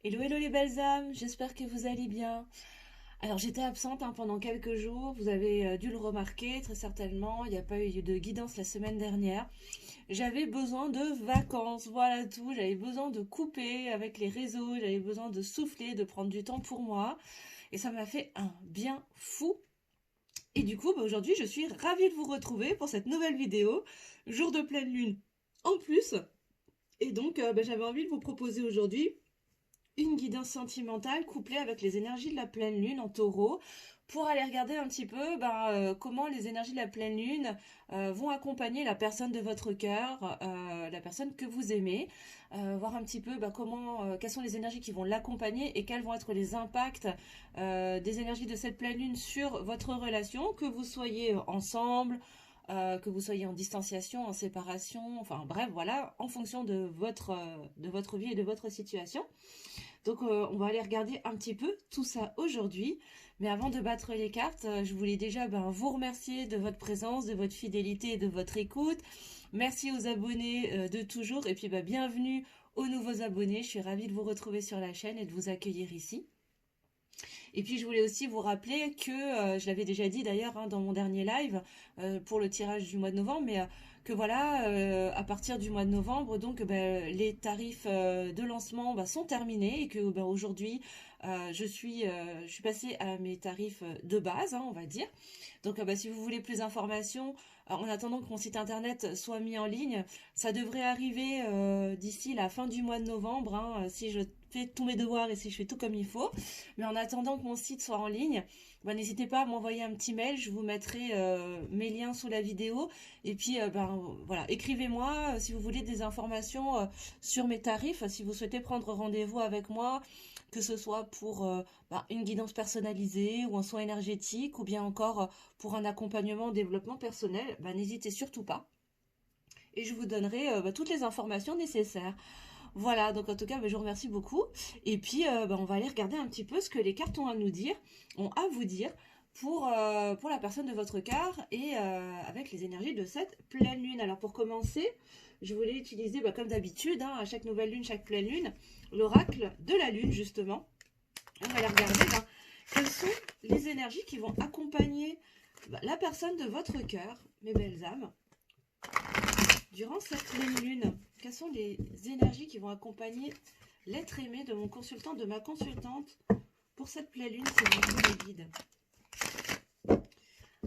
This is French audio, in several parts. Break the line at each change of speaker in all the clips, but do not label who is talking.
Hello, hello les belles âmes, j'espère que vous allez bien. Alors j'étais absente pendant quelques jours, vous avez dû le remarquer très certainement, il n'y a pas eu de guidance la semaine dernière. J'avais besoin de vacances, voilà tout, j'avais besoin de couper avec les réseaux, j'avais besoin de souffler, de prendre du temps pour moi. Et ça m'a fait un bien fou. Et du coup, aujourd'hui je suis ravie de vous retrouver pour cette nouvelle vidéo, jour de pleine lune en plus. Et donc j'avais envie de vous proposer aujourd'hui une guidance sentimentale couplée avec les énergies de la pleine lune en taureau pour aller regarder un petit peu comment les énergies de la pleine lune vont accompagner la personne de votre cœur, la personne que vous aimez, voir un petit peu quelles sont les énergies qui vont l'accompagner et quels vont être les impacts des énergies de cette pleine lune sur votre relation, que vous soyez ensemble, que vous soyez en distanciation, en séparation, enfin bref, voilà, en fonction de votre vie et de votre situation. Donc on va aller regarder un petit peu tout ça aujourd'hui. Mais avant de battre les cartes, je voulais déjà vous remercier de votre présence, de votre fidélité et de votre écoute. Merci aux abonnés de toujours et puis bienvenue aux nouveaux abonnés. Je suis ravie de vous retrouver sur la chaîne et de vous accueillir ici. Et puis je voulais aussi vous rappeler que, je l'avais déjà dit d'ailleurs dans mon dernier live pour le tirage du mois de novembre, mais que voilà, à partir du mois de novembre, donc les tarifs de lancement sont terminés et que aujourd'hui je suis passée à mes tarifs de base, on va dire. Donc si vous voulez plus d'informations, en attendant que mon site internet soit mis en ligne, ça devrait arriver d'ici la fin du mois de novembre, si je fais tous mes devoirs et si je fais tout comme il faut. Mais en attendant que mon site soit en ligne, n'hésitez pas à m'envoyer un petit mail, je vous mettrai mes liens sous la vidéo. Et puis voilà, écrivez-moi si vous voulez des informations sur mes tarifs, si vous souhaitez prendre rendez-vous avec moi, que ce soit pour une guidance personnalisée ou un soin énergétique ou bien encore pour un accompagnement au développement personnel, n'hésitez surtout pas. Et je vous donnerai toutes les informations nécessaires. Voilà, donc en tout cas, je vous remercie beaucoup. Et puis, on va aller regarder un petit peu ce que les cartes ont à nous dire, ont à vous dire pour la personne de votre cœur et avec les énergies de cette pleine lune. Alors pour commencer, je voulais utiliser, comme d'habitude, à chaque nouvelle lune, chaque pleine lune, l'oracle de la lune, justement. On va aller regarder quelles sont les énergies qui vont accompagner la personne de votre cœur, mes belles âmes, durant cette pleine lune. Quelles sont les énergies qui vont accompagner l'être aimé de mon consultant, de ma consultante pour cette pleine lune, c'est les guides.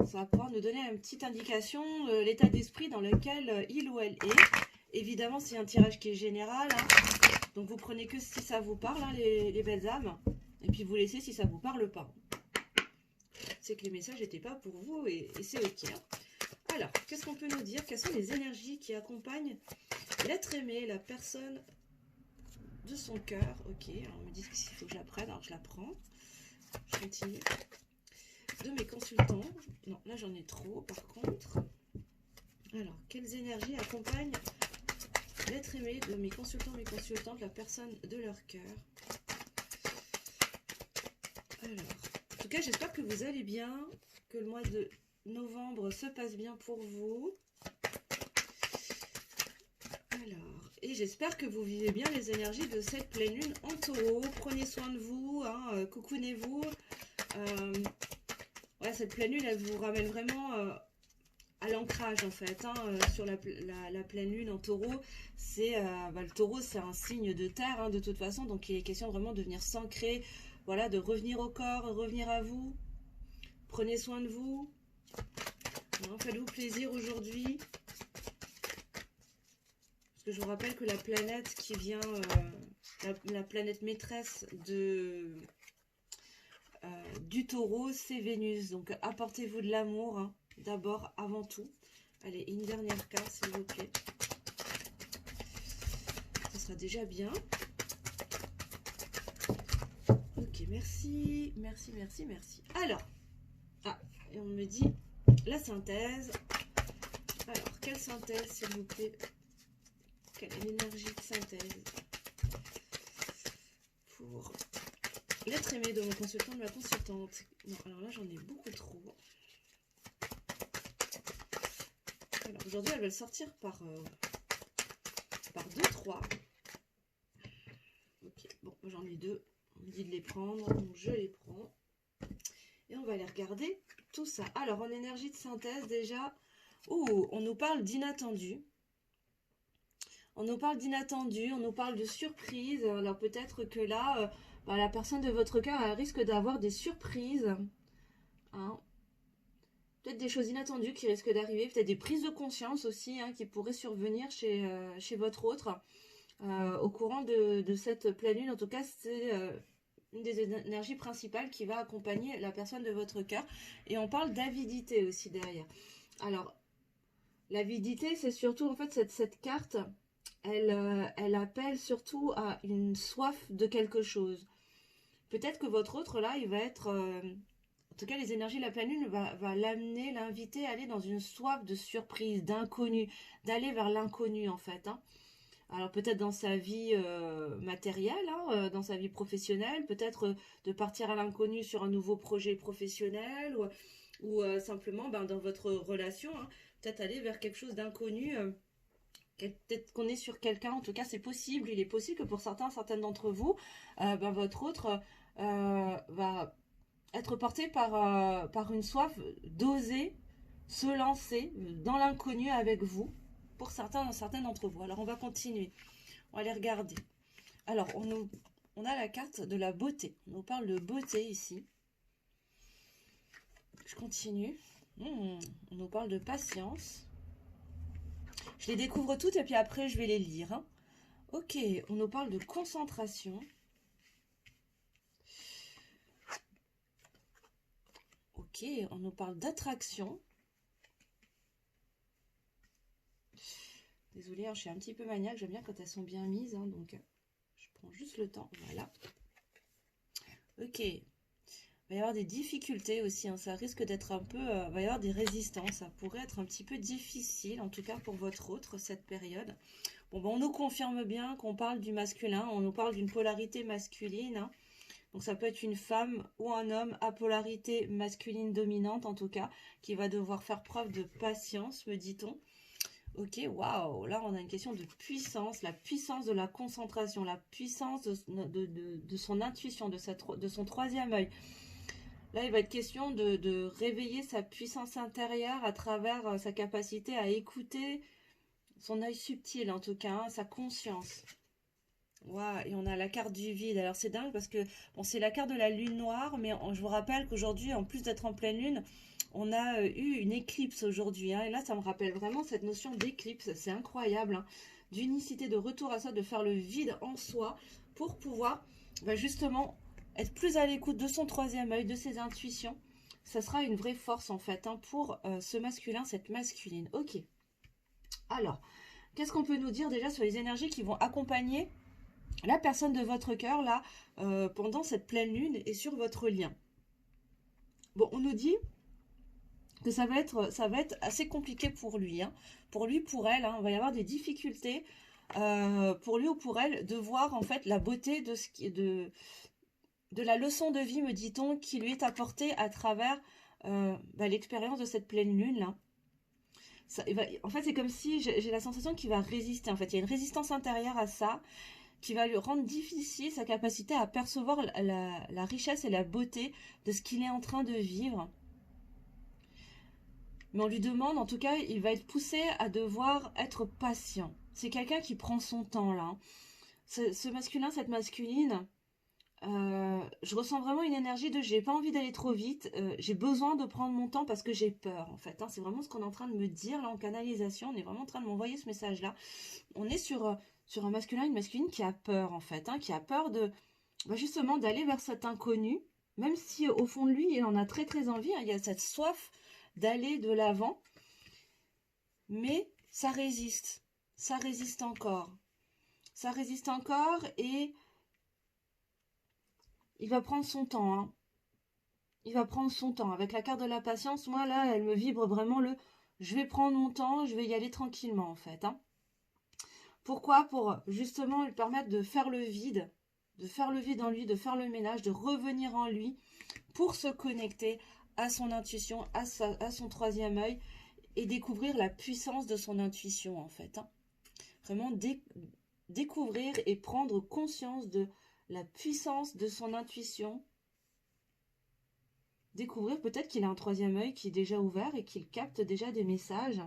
Ça va pouvoir nous donner une petite indication de l'état d'esprit dans lequel il ou elle est. Évidemment, c'est un tirage qui est général, donc vous prenez que si ça vous parle, les belles âmes, et puis vous laissez si ça vous parle pas. C'est que les messages n'étaient pas pour vous et c'est ok. Alors, qu'est-ce qu'on peut nous dire? Quelles sont les énergies qui accompagnent l'être aimé, la personne de son cœur? Ok, alors on me dit qu'il faut que je la prenne, alors je la prends. Je continue. De mes consultants. Non, là j'en ai trop par contre. Alors, quelles énergies accompagnent l'être aimé de mes consultants, mes consultantes, la personne de leur cœur? Alors, en tout cas, j'espère que vous allez bien, que le mois de novembre se passe bien pour vous. Alors, et j'espère que vous vivez bien les énergies de cette pleine lune en taureau. Prenez soin de vous, coucounez-vous. Voilà, cette pleine lune, elle vous ramène vraiment à l'ancrage en fait, sur la pleine lune en taureau. C'est le taureau, c'est un signe de terre de toute façon, donc il est question vraiment de venir s'ancrer, voilà, de revenir au corps, revenir à vous. Prenez soin de vous. Faites-vous plaisir aujourd'hui. Parce que je vous rappelle que la planète qui vient, la planète maîtresse du taureau, c'est Vénus. Donc apportez-vous de l'amour, d'abord, avant tout. Allez, une dernière carte, s'il vous plaît. Ça sera déjà bien. Ok, merci, merci, merci, merci. Alors, et on me dit la synthèse. Alors, quelle synthèse, s'il vous plaît? Quelle énergie de synthèse pour l'être aimé de mon consultant, de ma consultante? Non, alors là, j'en ai beaucoup trop. Alors, aujourd'hui, elles veulent sortir par 2-3. Ok, bon, J'en ai deux. On me dit de les prendre, donc je les prends. Et on va aller regarder tout ça. Alors, en énergie de synthèse, déjà, on nous parle d'inattendu. On nous parle d'inattendu, on nous parle de surprise. Alors, peut-être que là, la personne de votre cœur, elle risque d'avoir des surprises. Hein. Peut-être des choses inattendues qui risquent d'arriver. Peut-être des prises de conscience aussi, hein, qui pourraient survenir chez votre autre. Au courant de cette pleine lune. En tout cas, c'est une des énergies principales qui va accompagner la personne de votre cœur. Et on parle d'avidité aussi derrière. Alors, l'avidité, c'est surtout, en fait, cette carte, elle appelle surtout à une soif de quelque chose. Peut-être que votre autre, là, il va être... en tout cas, les énergies de la pleine lune va l'amener, l'inviter à aller dans une soif de surprise, d'inconnu, d'aller vers l'inconnu, en fait, hein. Alors peut-être dans sa vie matérielle, hein, dans sa vie professionnelle, peut-être de partir à l'inconnu sur un nouveau projet professionnel ou simplement dans votre relation, hein, peut-être aller vers quelque chose d'inconnu. Peut-être qu'on est sur quelqu'un, en tout cas c'est possible, il est possible que pour certaines d'entre vous, votre autre va être porté par une soif d'oser se lancer dans l'inconnu avec vous. Pour certains d'entre vous. Alors, on va continuer. On va aller regarder. Alors, on a la carte de la beauté. On nous parle de beauté ici. Je continue. On nous parle de patience. Je les découvre toutes et puis après, je vais les lire. Hein. Ok, on nous parle de concentration. Ok, on nous parle d'attraction. Désolée, hein, je suis un petit peu maniaque, j'aime bien quand elles sont bien mises, hein, donc je prends juste le temps, voilà. Ok, il va y avoir des difficultés aussi, hein, ça risque d'être un peu, il va y avoir des résistances, ça pourrait être un petit peu difficile, en tout cas pour votre autre, cette période. Bon, on nous confirme bien qu'on parle du masculin, on nous parle d'une polarité masculine, hein. Donc ça peut être une femme ou un homme à polarité masculine dominante, en tout cas, qui va devoir faire preuve de patience, me dit-on. Ok, waouh, là on a une question de puissance, la puissance de la concentration, la puissance de son intuition, de son troisième œil. Là il va être question de réveiller sa puissance intérieure à travers sa capacité à écouter son œil subtil en tout cas, hein, sa conscience. Waouh, et on a la carte du vide. Alors c'est dingue parce que bon, c'est la carte de la lune noire, mais je vous rappelle qu'aujourd'hui, en plus d'être en pleine lune, on a eu une éclipse aujourd'hui, hein, et là, ça me rappelle vraiment cette notion d'éclipse. C'est incroyable, hein, d'unicité, de retour à soi, de faire le vide en soi pour pouvoir justement être plus à l'écoute de son troisième œil, de ses intuitions. Ça sera une vraie force en fait, hein, pour ce masculin, cette masculine. Ok. Alors, qu'est-ce qu'on peut nous dire déjà sur les énergies qui vont accompagner la personne de votre cœur là pendant cette pleine lune et sur votre lien? Bon, on nous dit que ça va être assez compliqué pour lui, hein. Pour lui, pour elle, hein, il va y avoir des difficultés pour lui ou pour elle de voir en fait la beauté de la leçon de vie, me dit-on, qui lui est apportée à travers l'expérience de cette pleine lune là. En fait, c'est comme si j'ai la sensation qu'il va résister. En fait, il y a une résistance intérieure à ça qui va lui rendre difficile sa capacité à percevoir la richesse et la beauté de ce qu'il est en train de vivre. Mais on lui demande, en tout cas, il va être poussé à devoir être patient. C'est quelqu'un qui prend son temps, là. Ce masculin, cette masculine, je ressens vraiment une énergie de j'ai pas envie d'aller trop vite, j'ai besoin de prendre mon temps parce que j'ai peur, en fait. Hein. C'est vraiment ce qu'on est en train de me dire, là, en canalisation. On est vraiment en train de m'envoyer ce message-là. On est sur un masculin, une masculine qui a peur, en fait. Hein, qui a peur de, justement, d'aller vers cet inconnu, même si, au fond de lui, il en a très, très envie. Hein. Il y a cette soif d'aller de l'avant, mais ça résiste encore, et il va prendre son temps, hein. Il va prendre son temps, avec la carte de la patience. Moi là, elle me vibre vraiment je vais prendre mon temps, je vais y aller tranquillement en fait, hein. Pourquoi? Pour justement lui permettre de faire le vide en lui, de faire le ménage, de revenir en lui, pour se connecter à son intuition, à son troisième œil, et découvrir la puissance de son intuition, en fait. Hein. Vraiment découvrir et prendre conscience de la puissance de son intuition. Découvrir peut-être qu'il a un troisième œil qui est déjà ouvert et qu'il capte déjà des messages.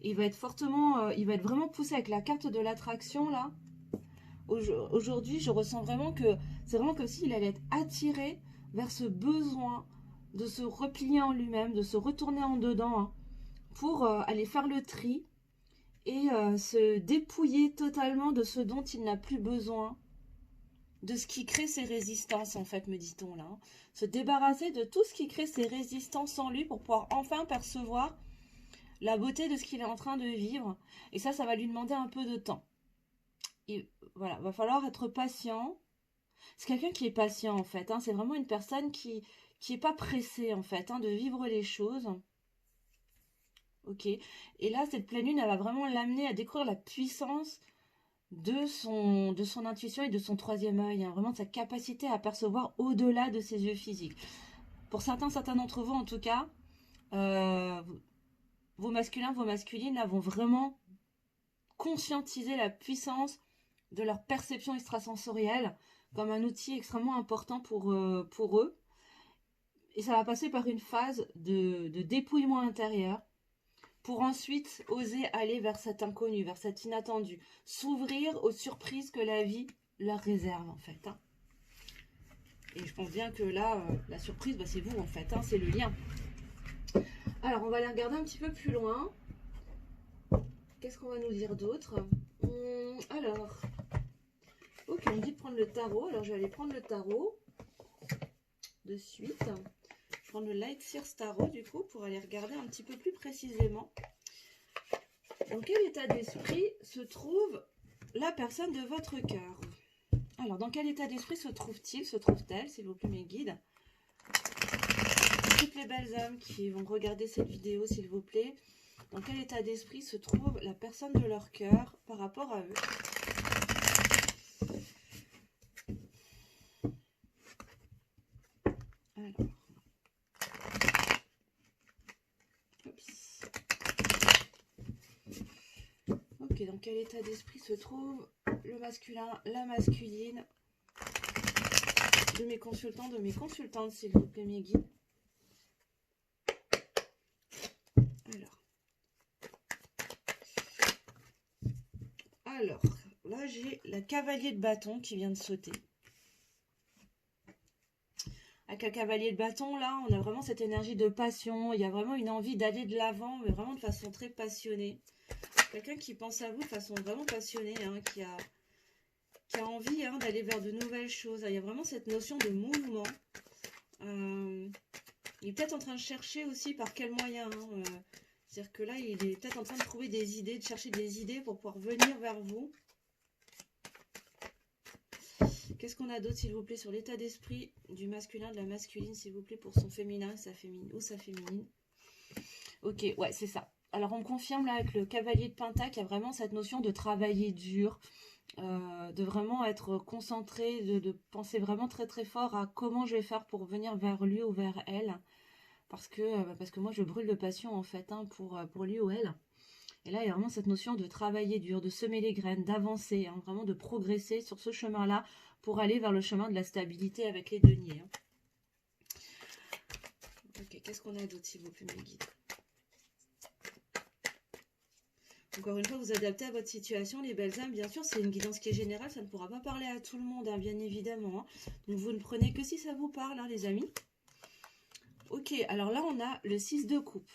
Il va être fortement, il va être vraiment poussé avec la carte de l'attraction là. Aujourd'hui, je ressens vraiment que c'est vraiment comme s'il allait être attiré vers ce besoin de se replier en lui-même, de se retourner en dedans, hein, pour aller faire le tri et se dépouiller totalement de ce dont il n'a plus besoin, de ce qui crée ses résistances, en fait, me dit-on là. Hein. Se débarrasser de tout ce qui crée ses résistances en lui pour pouvoir enfin percevoir la beauté de ce qu'il est en train de vivre. Et ça va lui demander un peu de temps. Et voilà, va falloir être patient. C'est quelqu'un qui est patient, en fait. Hein. C'est vraiment une personne qui est pas pressée, en fait, hein, de vivre les choses. Ok. Et là, cette pleine lune, elle va vraiment l'amener à découvrir la puissance de son intuition et de son troisième œil. Hein. Vraiment, de sa capacité à percevoir au-delà de ses yeux physiques. Pour certains d'entre vous, en tout cas, vos masculins, vos masculines, là, vont vraiment conscientiser la puissance de leur perception extrasensorielle comme un outil extrêmement important pour eux. Et ça va passer par une phase de dépouillement intérieur pour ensuite oser aller vers cet inconnu, vers cet inattendu, s'ouvrir aux surprises que la vie leur réserve en fait. Hein. Et je pense bien que là, la surprise, c'est vous en fait, hein, c'est le lien. Alors, on va aller regarder un petit peu plus loin. Qu'est-ce qu'on va nous dire d'autre? Alors, ok, on me dit de prendre le tarot. Alors, je vais aller prendre le tarot de suite. Je vais prendre le Light Seers Tarot, du coup, pour aller regarder un petit peu plus précisément. Dans quel état d'esprit se trouve la personne de votre cœur? Alors, dans quel état d'esprit se trouve-t-il, se trouve-t-elle, s'il vous plaît, mes guides? Toutes les belles âmes qui vont regarder cette vidéo, s'il vous plaît, dans quel état d'esprit se trouve la personne de leur cœur par rapport à eux? Alors. Oups. Ok, dans quel état d'esprit se trouve le masculin, la masculine de mes consultants, de mes consultantes, s'il vous plaît, mes guides? Alors, là j'ai la cavalier de bâton qui vient de sauter. Avec le cavalier de bâton, là, on a vraiment cette énergie de passion. Il y a vraiment une envie d'aller de l'avant, mais vraiment de façon très passionnée. Quelqu'un qui pense à vous de façon vraiment passionnée, hein, qui a envie d'aller vers de nouvelles choses. Il y a vraiment cette notion de mouvement. Il est peut-être en train de chercher aussi par quel moyen. C'est-à-dire que là, il est peut-être en train de trouver des idées, de chercher des idées pour pouvoir venir vers vous. Qu'est-ce qu'on a d'autre, s'il vous plaît, sur l'état d'esprit du masculin, de la masculine, s'il vous plaît, pour son féminin et sa féminine, ou sa féminine? Ok, ouais, c'est ça. Alors, on me confirme là avec le cavalier de Pentacle, qu'il y a vraiment cette notion de travailler dur, de vraiment être concentré, de penser vraiment très très fort à comment je vais faire pour venir vers lui ou vers elle. Parce que moi, je brûle de passion, en fait, hein, pour lui ou elle. Et là, il y a vraiment cette notion de travailler dur, de semer les graines, d'avancer, hein, vraiment de progresser sur ce chemin-là pour aller vers le chemin de la stabilité avec les deniers. Hein. Ok, qu'est-ce qu'on a d'autre, s'il vous plaît, mes guides? Encore une fois, vous adaptez à votre situation, les belles âmes. Bien sûr, c'est une guidance qui est générale, ça ne pourra pas parler à tout le monde, hein, bien évidemment. Hein. Donc, vous ne prenez que si ça vous parle, hein, les amis. Ok, alors là, on a le 6 de coupe.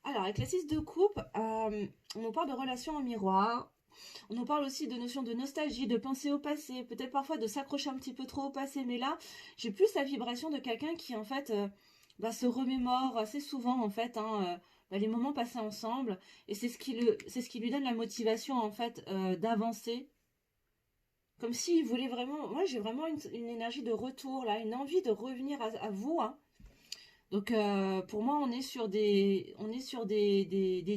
Alors, avec le 6 de coupe, on nous parle de relations en miroir. On nous parle aussi de notions de nostalgie, de penser au passé, peut-être parfois de s'accrocher un petit peu trop au passé. Mais là, j'ai plus la vibration de quelqu'un qui, en fait, se remémore assez souvent, en fait, les moments passés ensemble. Et c'est ce qui lui donne la motivation, en fait, d'avancer. Comme s'il voulait vraiment... Moi, j'ai vraiment une énergie de retour, là, une envie de revenir à vous, hein. Donc, pour moi, on est sur des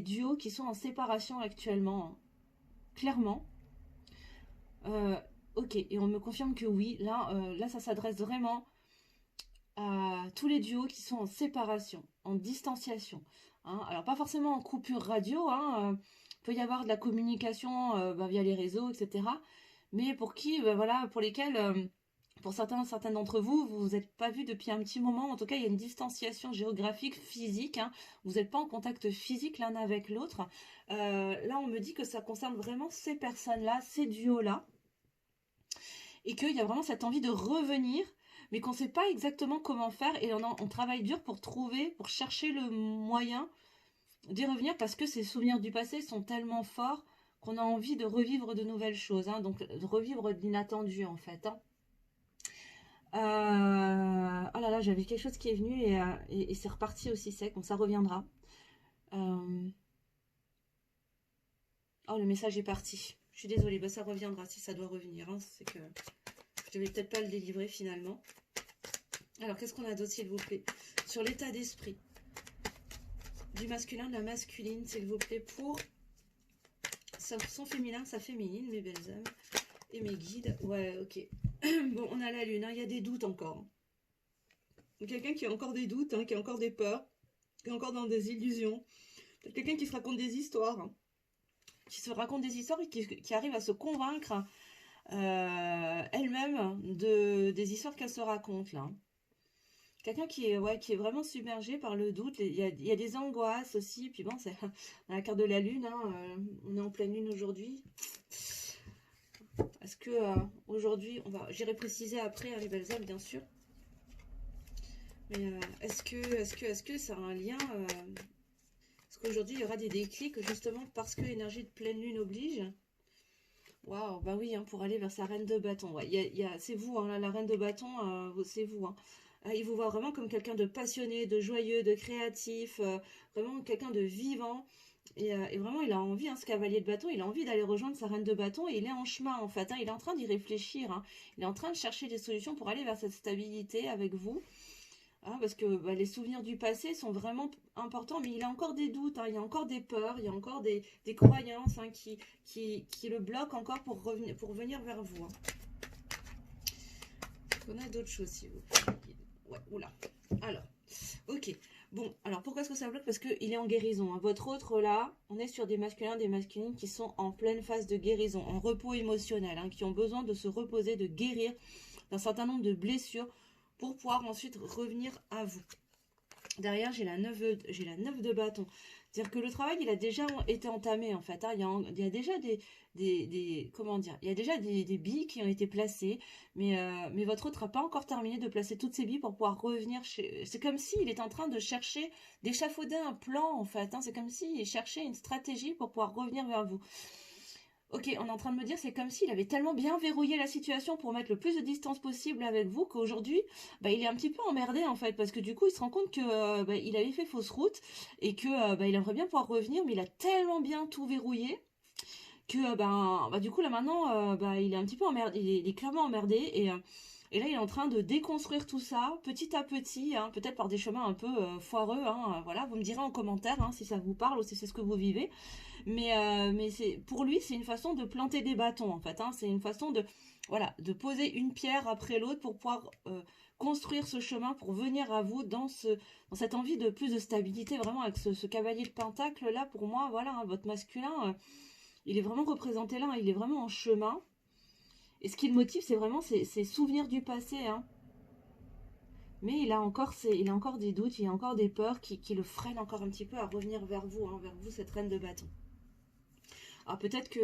duos qui sont en séparation actuellement, hein. Clairement. Ok, et on me confirme que oui, là ça s'adresse vraiment à tous les duos qui sont en séparation, en distanciation. Hein. Alors, pas forcément en coupure radio, hein, peut y avoir de la communication via les réseaux, etc. mais pour qui, voilà, pour lesquels, pour certains d'entre vous, vous n'êtes pas vus depuis un petit moment. En tout cas, il y a une distanciation géographique, physique, hein. Vous n'êtes pas en contact physique l'un avec l'autre. Là, on me dit que ça concerne vraiment ces personnes-là, ces duos-là, et qu'il y a vraiment cette envie de revenir, mais qu'on ne sait pas exactement comment faire, et on travaille dur pour trouver, pour chercher le moyen d'y revenir, parce que ces souvenirs du passé sont tellement forts qu'on a envie de revivre de nouvelles choses, hein, donc de revivre de l'inattendu en fait, hein. Oh là là, j'avais quelque chose qui est venu et c'est reparti aussi sec, donc ça reviendra. Euh, oh, le message est parti. Je suis désolée, bah, ça reviendra si ça doit revenir, hein. C'est que je devais peut-être pas le délivrer finalement. Alors, qu'est-ce qu'on a d'autre, s'il vous plaît? Sur l'état d'esprit du masculin, de la masculine, s'il vous plaît, pour son féminin, sa féminine, mes belles âmes et mes guides. Ouais, ok. Bon, on a la lune, hein. Il y a des doutes encore. Quelqu'un qui a encore des doutes, hein, qui a encore des peurs, qui est encore dans des illusions. Quelqu'un qui se raconte des histoires, hein, qui se raconte des histoires et qui arrive à se convaincre elle-même des histoires qu'elle se raconte, là. Quelqu'un qui est vraiment submergé par le doute. Il y a des angoisses aussi. Puis bon, c'est la carte de la lune, hein, on est en pleine lune aujourd'hui. Est-ce que aujourd'hui, j'irai préciser après, hein, les belles âmes, bien sûr. Mais est-ce que ça a un lien est-ce qu'aujourd'hui, il y aura des déclics, justement, parce que l'énergie de pleine lune oblige? Waouh, bah oui, hein, pour aller vers sa reine de bâton. Ouais, c'est vous, hein, la reine de bâton, c'est vous, hein. Il vous voit vraiment comme quelqu'un de passionné, de joyeux, de créatif, vraiment quelqu'un de vivant. Et vraiment, il a envie, hein, ce cavalier de bâton, il a envie d'aller rejoindre sa reine de bâton et il est en chemin, en fait, hein. Il est en train d'y réfléchir, hein. Il est en train de chercher des solutions pour aller vers cette stabilité avec vous. Hein, parce que les souvenirs du passé sont vraiment importants, mais il a encore des doutes, hein, il y a encore des peurs, il y a encore des croyances, hein, qui le bloquent encore pour venir vers vous, hein. On a d'autres choses, si vous plaît. Ouais, oula. Alors, ok. Bon, alors pourquoi est-ce que ça bloque? Parce qu'il est en guérison, hein. Votre autre, là, on est sur des masculins, des masculines qui sont en pleine phase de guérison, en repos émotionnel, hein, qui ont besoin de se reposer, de guérir d'un certain nombre de blessures pour pouvoir ensuite revenir à vous. Derrière, j'ai la 9 de bâton. C'est-à-dire que le travail, il a déjà été entamé, en fait, hein. Il y a déjà comment dire, il y a déjà des billes qui ont été placées, mais votre autre n'a pas encore terminé de placer toutes ces billes pour pouvoir revenir chez... C'est comme s'il est en train de chercher, d'échafauder un plan, en fait, hein. C'est comme s'il cherchait une stratégie pour pouvoir revenir vers vous. Ok, on est en train de me dire, c'est comme s'il avait tellement bien verrouillé la situation pour mettre le plus de distance possible avec vous qu'aujourd'hui, il est un petit peu emmerdé en fait, parce que du coup, il se rend compte que il avait fait fausse route et que il aimerait bien pouvoir revenir, mais il a tellement bien tout verrouillé que du coup là maintenant, il est un petit peu emmerdé, il est clairement emmerdé et là, il est en train de déconstruire tout ça, petit à petit, hein, peut-être par des chemins un peu foireux, hein, voilà, vous me direz en commentaire, hein, si ça vous parle ou si c'est ce que vous vivez. Mais pour lui, c'est une façon de planter des bâtons, en fait, hein. C'est une façon voilà, de poser une pierre après l'autre pour pouvoir construire ce chemin pour venir à vous dans cette envie de plus de stabilité, vraiment avec ce cavalier de pentacle là. Pour moi, voilà, hein, votre masculin, il est vraiment représenté là, hein. Il est vraiment en chemin. Et ce qui le motive, c'est vraiment ses souvenirs du passé, hein. Mais il a encore des doutes, il a encore des peurs qui le freinent encore un petit peu à revenir vers vous, hein, vers vous, cette reine de bâton. Alors peut-être que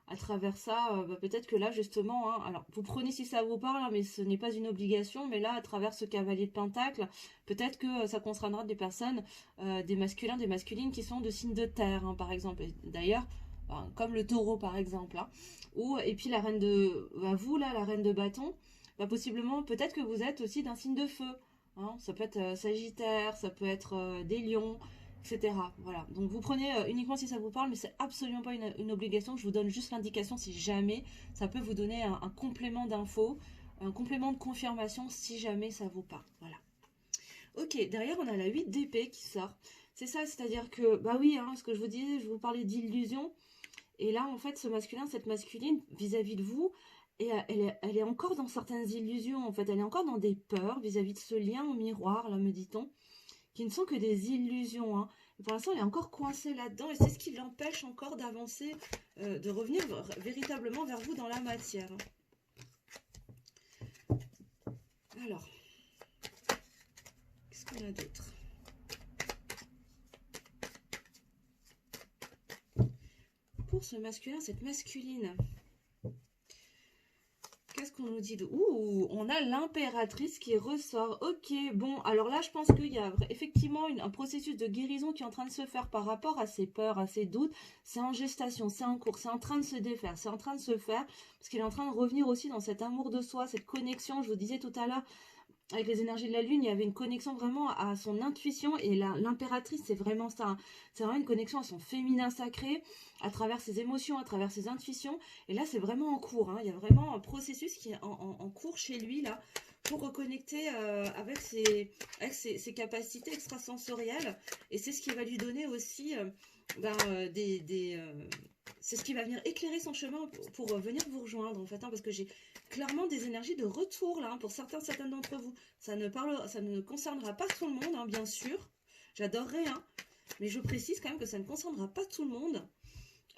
à travers ça, peut-être que là justement, hein, alors vous prenez si ça vous parle, hein, mais ce n'est pas une obligation, mais là à travers ce cavalier de pentacle, peut-être que ça concernera des personnes, des masculins, des masculines qui sont de signes de terre, hein, par exemple. D'ailleurs, comme le taureau par exemple, hein, et puis la reine de, vous là, la reine de bâton, possiblement, peut-être que vous êtes aussi d'un signe de feu, hein. Ça peut être Sagittaire, ça peut être des lions, etc. Voilà. Donc vous prenez uniquement si ça vous parle, mais c'est absolument pas une obligation. Je vous donne juste l'indication si jamais ça peut vous donner un complément d'info, un complément de confirmation si jamais ça vous parle. Voilà. Ok, derrière on a la 8 d'épée qui sort. C'est ça, c'est-à-dire que, bah oui, hein, ce que je vous disais, je vous parlais d'illusion. Et là, en fait, ce masculin, cette masculine, vis-à-vis de vous, et elle est encore dans certaines illusions, en fait. Elle est encore dans des peurs vis-à-vis de ce lien au miroir, là, me dit-on, qui ne sont que des illusions, hein. Pour l'instant, il est encore coincé là-dedans et c'est ce qui l'empêche encore d'avancer, de revenir véritablement vers vous dans la matière. Alors, qu'est-ce qu'on a d'autre? Pour ce masculin, cette masculine, qu'est-ce qu'on nous dit de... Ouh, on a l'impératrice qui ressort. Ok, bon, alors là, je pense qu'il y a effectivement un processus de guérison qui est en train de se faire par rapport à ses peurs, à ses doutes. C'est en gestation, c'est en cours, c'est en train de se défaire, c'est en train de se faire, parce qu'il est en train de revenir aussi dans cet amour de soi, cette connexion, je vous disais tout à l'heure, avec les énergies de la lune, il y avait une connexion vraiment à son intuition, et l'impératrice, c'est vraiment ça, hein. C'est vraiment une connexion à son féminin sacré, à travers ses émotions, à travers ses intuitions, et là c'est vraiment en cours, hein. Il y a vraiment un processus qui est en cours chez lui, là, pour reconnecter avec ses capacités extrasensorielles, et c'est ce qui va lui donner aussi c'est ce qui va venir éclairer son chemin pour venir vous rejoindre, en fait, hein, parce que j'ai clairement des énergies de retour, là, hein, pour certaines d'entre vous. Ça ne concernera pas tout le monde, hein, bien sûr. J'adorerais, hein, mais je précise quand même que ça ne concernera pas tout le monde.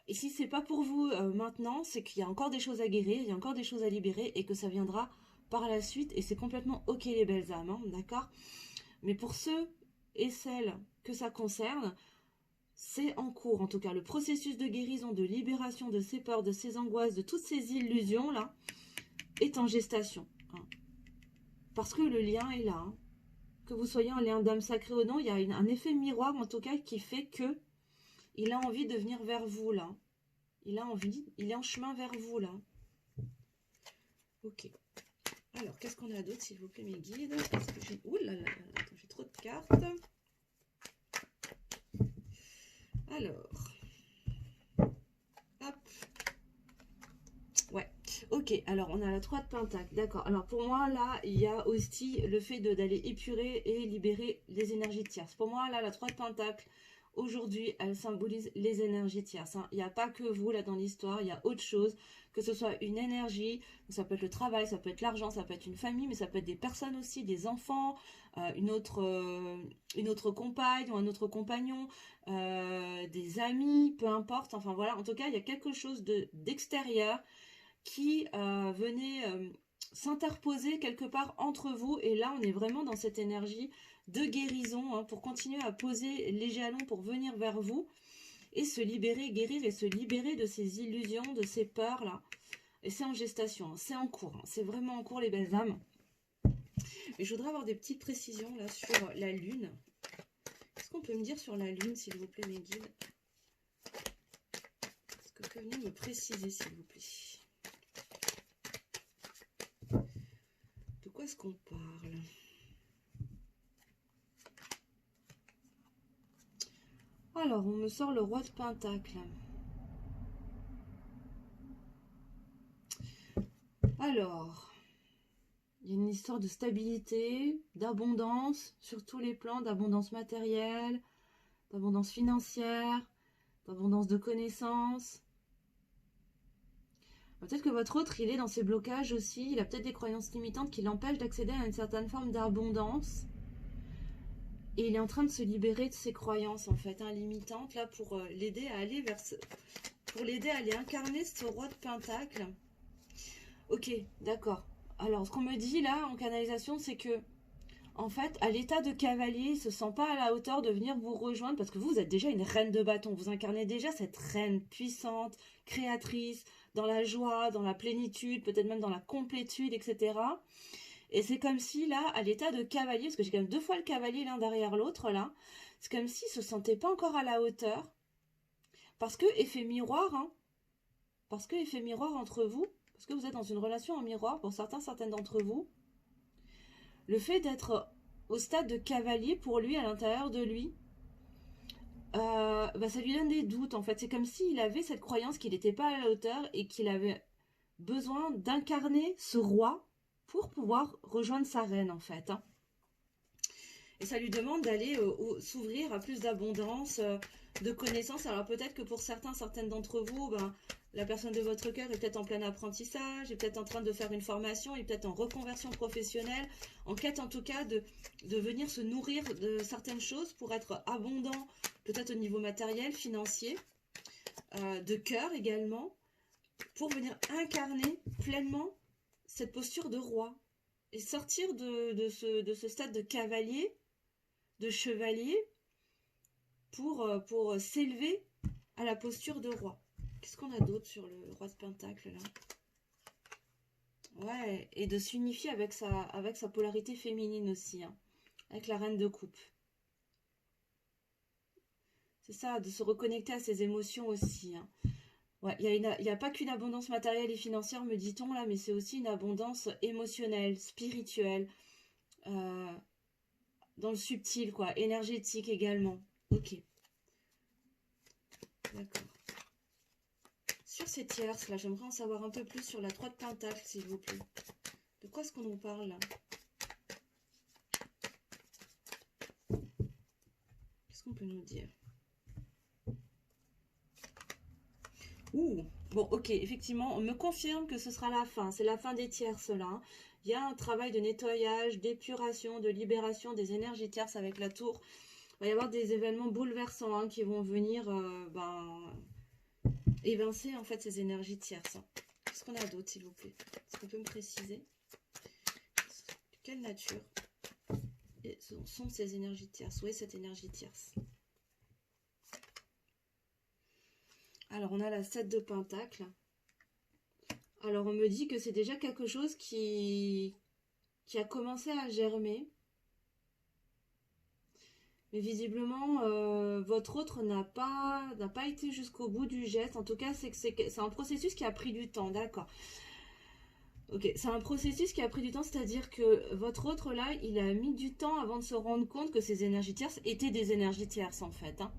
Et si c'est pas pour vous maintenant, c'est qu'il y a encore des choses à guérir, il y a encore des choses à libérer, et que ça viendra par la suite, et c'est complètement ok les belles âmes, hein, d'accord? Mais pour ceux et celles que ça concerne, c'est en cours, en tout cas, le processus de guérison, de libération de ces peurs, de ces angoisses, de toutes ces illusions-là, est en gestation. Hein. Parce que le lien est là. Hein. Que vous soyez en lien d'âme sacrée ou non, il y a un effet miroir, en tout cas, qui fait que il a envie de venir vers vous, là. Il a envie, il est en chemin vers vous, là. Ok. Alors, qu'est-ce qu'on a d'autre, s'il vous plaît, mes guides? Ouh là là, attends, j'ai trop de cartes. Alors, hop, ouais, ok, alors on a la 3 de Pentacle, d'accord. Alors pour moi, là, il y a aussi le fait d'aller épurer et libérer les énergies tierces. Pour moi, là, la 3 de Pentacle, aujourd'hui, elle symbolise les énergies tierces. Hein. Il n'y a pas que vous, là, dans l'histoire, il y a autre chose, que ce soit une énergie, ça peut être le travail, ça peut être l'argent, ça peut être une famille, mais ça peut être des personnes aussi, des enfants, une autre compagne ou un autre compagnon, des amis, peu importe. Enfin voilà, en tout cas, il y a quelque chose d'extérieur qui venait s'interposer quelque part entre vous. Et là, on est vraiment dans cette énergie de guérison, hein, pour continuer à poser les jalons pour venir vers vous et se libérer, guérir et se libérer de ces illusions, de ces peurs-là. Et c'est en gestation, hein, c'est en cours, hein, c'est vraiment en cours les belles âmes. Mais je voudrais avoir des petites précisions là sur la lune. Qu'est-ce qu'on peut me dire sur la lune, s'il vous plaît, mes guides? Est-ce que vous pouvez venir me préciser, s'il vous plaît? De quoi est-ce qu'on parle? Alors, on me sort le roi de Pentacle. Alors, il y a une histoire de stabilité, d'abondance, sur tous les plans, d'abondance matérielle, d'abondance financière, d'abondance de connaissances. Peut-être que votre autre, il est dans ses blocages aussi, il a peut-être des croyances limitantes qui l'empêchent d'accéder à une certaine forme d'abondance. Et il est en train de se libérer de ses croyances, en fait, hein, limitantes, là, pour l'aider à aller pour l'aider à aller incarner ce roi de Pentacle. Ok, d'accord. Alors, ce qu'on me dit, là, en canalisation, c'est que, en fait, à l'état de cavalier, il ne se sent pas à la hauteur de venir vous rejoindre, parce que vous êtes déjà une reine de bâton. Vous incarnez déjà cette reine puissante, créatrice, dans la joie, dans la plénitude, peut-être même dans la complétude, etc., et c'est comme si, là, à l'état de cavalier, parce que j'ai quand même 2 fois le cavalier l'un derrière l'autre, là, c'est comme s'il ne se sentait pas encore à la hauteur. Parce que effet miroir, hein, parce que effet miroir entre vous, parce que vous êtes dans une relation en miroir, pour certaines d'entre vous, le fait d'être au stade de cavalier, pour lui, à l'intérieur de lui, ça lui donne des doutes, en fait. C'est comme s'il avait cette croyance qu'il n'était pas à la hauteur et qu'il avait besoin d'incarner ce roi pour pouvoir rejoindre sa reine, en fait. Hein. Et ça lui demande d'aller s'ouvrir à plus d'abondance, de connaissances. Alors peut-être que pour certaines d'entre vous, la personne de votre cœur est peut-être en plein apprentissage, est peut-être en train de faire une formation, est peut-être en reconversion professionnelle, en quête en tout cas de venir se nourrir de certaines choses pour être abondant peut-être au niveau matériel, financier, de cœur également, pour venir incarner pleinement cette posture de roi et sortir de ce stade de cavalier, de chevalier, pour s'élever à la posture de roi. Qu'est-ce qu'on a d'autre sur le roi de Pentacle là? Ouais, et de s'unifier avec sa polarité féminine aussi, hein, avec la reine de coupe. C'est ça, de se reconnecter à ses émotions aussi, hein. Ouais, il y a pas qu'une abondance matérielle et financière, me dit-on là, mais c'est aussi une abondance émotionnelle, spirituelle, euh, dans le subtil, quoi, énergétique également. Ok, d'accord. Sur ces tierces là, j'aimerais en savoir un peu plus sur la 3 de Pentacle, s'il vous plaît. De quoi est-ce qu'on nous parle là? Qu'est-ce qu'on peut nous dire? Ouh, bon, ok, effectivement, on me confirme que ce sera la fin. C'est la fin des tierces, là, hein. Il y a un travail de nettoyage, d'épuration, de libération des énergies tierces avec la tour. Il va y avoir des événements bouleversants, hein, qui vont venir évincer, en fait, ces énergies tierces, hein. Qu'est-ce qu'on a d'autre, s'il vous plaît? Est-ce qu'on peut me préciser? De quelle nature sont ces énergies tierces? Où est cette énergie tierce? Alors, on a la 7 de Pentacle. Alors, on me dit que c'est déjà quelque chose qui a commencé à germer. Mais visiblement, votre autre n'a pas été jusqu'au bout du geste. En tout cas, c'est un processus qui a pris du temps, d'accord. Ok, c'est un processus qui a pris du temps, c'est-à-dire que votre autre, là, il a mis du temps avant de se rendre compte que ces énergies tierces étaient des énergies tierces, en fait, hein.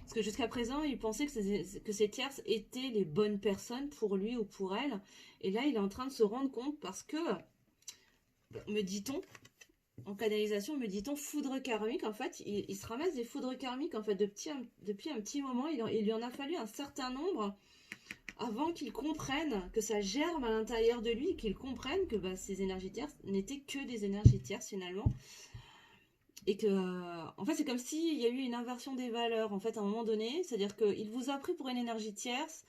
Parce que jusqu'à présent, il pensait que ces tierces étaient les bonnes personnes pour lui ou pour elle. Et là, il est en train de se rendre compte parce que, me dit-on, en canalisation, me dit-on, foudre karmique, en fait, il se ramasse des foudres karmiques, en fait, depuis un petit moment. Il lui en a fallu un certain nombre avant qu'il comprenne que ça germe à l'intérieur de lui, qu'il comprenne que ces énergies tierces n'étaient que des énergies tierces, finalement. Et que, en fait, c'est comme s'il y a eu une inversion des valeurs, en fait, à un moment donné. C'est-à-dire qu'il vous a pris pour une énergie tierce.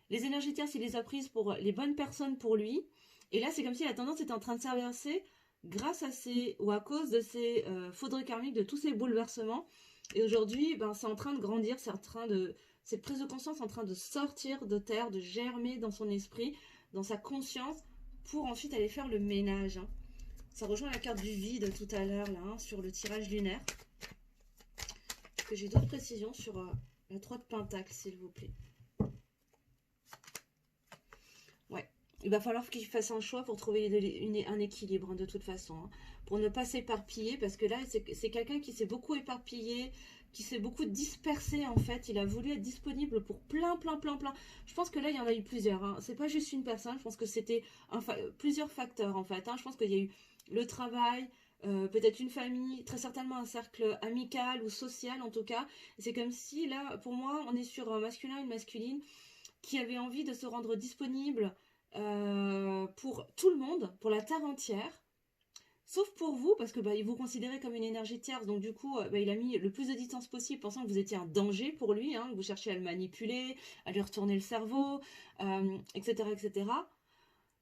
Les énergies tierces, il les a prises pour les bonnes personnes pour lui. Et là, c'est comme si la tendance était en train de s'inverser grâce à ou à cause de ces foudres karmiques, de tous ces bouleversements. Et aujourd'hui, c'est en train de grandir, cette prise de conscience est en train de sortir de terre, de germer dans son esprit, dans sa conscience, pour ensuite aller faire le ménage, hein. Ça rejoint la carte du vide tout à l'heure, là, hein, sur le tirage lunaire. Est-ce que j'ai d'autres précisions sur la 3 de Pentacle, s'il vous plaît? Ouais. Il va falloir qu'il fasse un choix pour trouver un équilibre, hein, de toute façon, hein, pour ne pas s'éparpiller, parce que là, c'est quelqu'un qui s'est beaucoup éparpillé, qui s'est beaucoup dispersé, en fait. Il a voulu être disponible pour plein. Je pense que là, il y en a eu plusieurs, hein. C'est pas juste une personne, je pense que c'était plusieurs facteurs, en fait, hein. Je pense qu'il y a eu le travail, peut-être une famille, très certainement un cercle amical ou social, en tout cas. C'est comme si, là, pour moi, on est sur un masculin, une masculine, qui avait envie de se rendre disponible pour tout le monde, pour la terre entière, sauf pour vous, parce que il vous considérait comme une énergie tierce, donc du coup, il a mis le plus de distance possible, pensant que vous étiez un danger pour lui, hein, que vous cherchiez à le manipuler, à lui retourner le cerveau, etc., etc.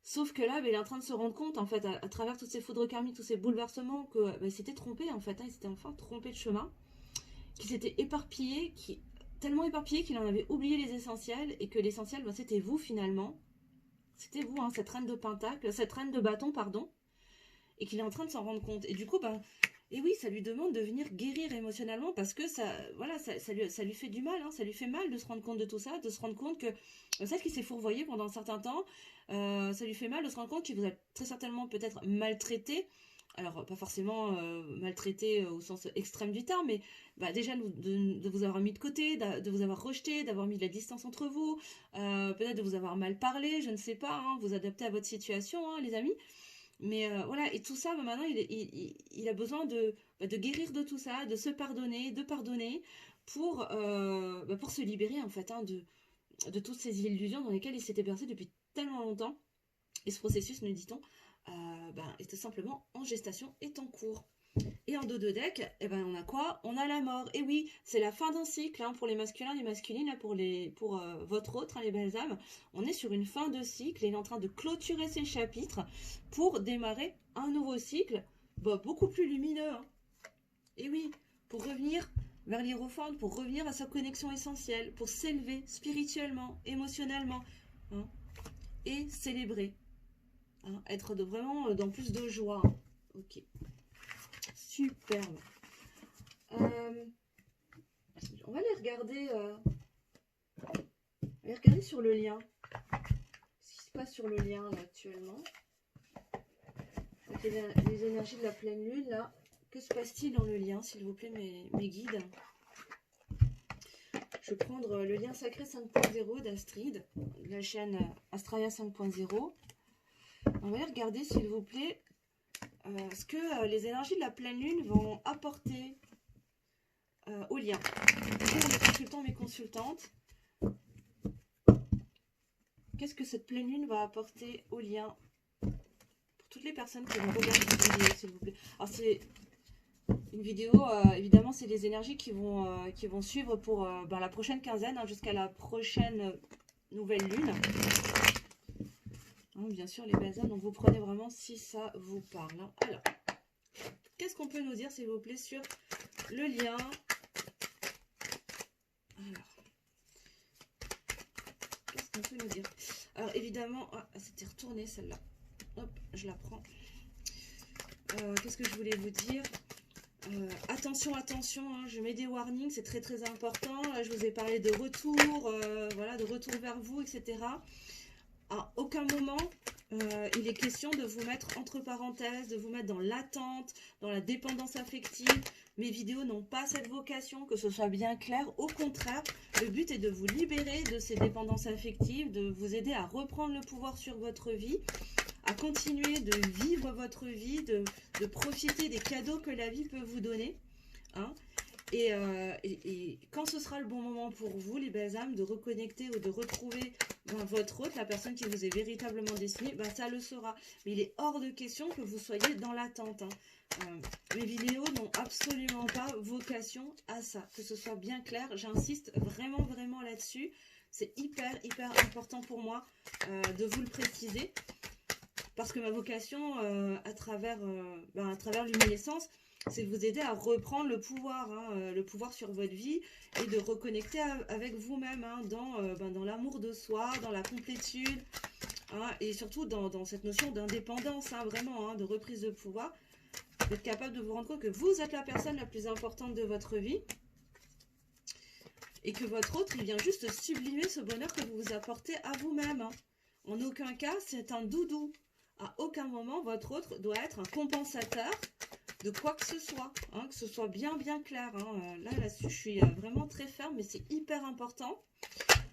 Sauf que là, il est en train de se rendre compte, en fait, à travers toutes ces foudres karmiques, tous ces bouleversements, que il s'était trompé, en fait, hein, il s'était enfin trompé de chemin, qu'il s'était éparpillé, tellement éparpillé qu'il en avait oublié les essentiels, et que l'essentiel, c'était vous, finalement. C'était vous, hein, cette reine de Pentacle, cette reine de bâton, pardon, et qu'il est en train de s'en rendre compte. Et du coup, et oui, ça lui demande de venir guérir émotionnellement, parce que ça lui fait du mal, hein, ça lui fait mal de se rendre compte de tout ça, de se rendre compte que celle qui s'est fourvoyée pendant un certain temps, ça lui fait mal de se rendre compte qu'il vous a très certainement peut-être maltraité. Alors, pas forcément maltraité au sens extrême du terme, mais déjà de vous avoir mis de côté, de vous avoir rejeté, d'avoir mis de la distance entre vous, peut-être de vous avoir mal parlé, je ne sais pas, hein, vous adapter à votre situation, hein, les amis. Mais voilà, et tout ça, maintenant, il a besoin de guérir de tout ça, de se pardonner, de pardonner, pour se libérer, en fait, hein, de toutes ces illusions dans lesquelles il s'était bercé depuis tellement longtemps. Et ce processus, nous dit-on, est tout simplement en gestation, est en cours. Et en dos de deck, eh ben, on a quoi? On a la mort. Et oui, c'est la fin d'un cycle hein, pour les masculins, les masculines, là, pour votre autre, hein, les belles âmes. On est sur une fin de cycle et il est en train de clôturer ses chapitres pour démarrer un nouveau cycle beaucoup plus lumineux. Hein. Et oui, pour revenir vers l'hiérophante, pour revenir à sa connexion essentielle, pour s'élever spirituellement, émotionnellement, hein, et célébrer. Hein, être vraiment dans plus de joie. Hein. Ok. Superbe. On va aller regarder sur le lien. Ce qui se passe sur le lien là actuellement. Avec les énergies de la pleine lune là. Que se passe-t-il dans le lien, s'il vous plaît, mes guides? Je vais prendre le lien sacré 5.0 d'Astrid, de la chaîne Astralia 5.0. On va aller regarder, s'il vous plaît, ce que les énergies de la pleine lune vont apporter au lien. Pour mes consultants, mes consultantes, qu'est-ce que cette pleine lune va apporter au lien pour toutes les personnes qui vont regarder cette vidéo, s'il vous plaît? Alors, c'est une vidéo, évidemment, c'est les énergies qui vont suivre pour la prochaine quinzaine, hein, jusqu'à la prochaine nouvelle lune. Hein, bien sûr, les belles âmes, donc vous prenez vraiment si ça vous parle. Hein. Alors, qu'est-ce qu'on peut nous dire, s'il vous plaît, sur le lien? Alors, qu'est-ce qu'on peut nous dire? Alors, évidemment, c'était retourné celle-là. Hop, je la prends. Qu'est-ce que je voulais vous dire? Attention, attention, hein, je mets des warnings, c'est très très important. Là, je vous ai parlé de retour, voilà, de retour vers vous, etc. À aucun moment, il est question de vous mettre entre parenthèses, de vous mettre dans l'attente, dans la dépendance affective. Mes vidéos n'ont pas cette vocation, que ce soit bien clair. Au contraire, le but est de vous libérer de ces dépendances affectives, de vous aider à reprendre le pouvoir sur votre vie, à continuer de vivre votre vie, de profiter des cadeaux que la vie peut vous donner. Hein. Et quand ce sera le bon moment pour vous, les belles âmes, de reconnecter ou de retrouver votre hôte, la personne qui vous est véritablement destinée, ça le sera. Mais il est hors de question que vous soyez dans l'attente. Hein. Mes vidéos n'ont absolument pas vocation à ça. Que ce soit bien clair, j'insiste vraiment, vraiment là-dessus. C'est hyper, hyper important pour moi de vous le préciser. Parce que ma vocation, à travers luminescence, c'est de vous aider à reprendre le pouvoir sur votre vie et de reconnecter avec vous-même hein, dans l'amour de soi, dans la complétude hein, et surtout dans cette notion d'indépendance, hein, vraiment, hein, de reprise de pouvoir. D'être capable de vous rendre compte que vous êtes la personne la plus importante de votre vie et que votre autre, il vient juste sublimer ce bonheur que vous vous apportez à vous-même. Hein. En aucun cas, c'est un doudou. À aucun moment, votre autre doit être un compensateur de quoi que ce soit, hein, que ce soit bien bien clair. Hein. Là-dessus, je suis vraiment très ferme, mais c'est hyper important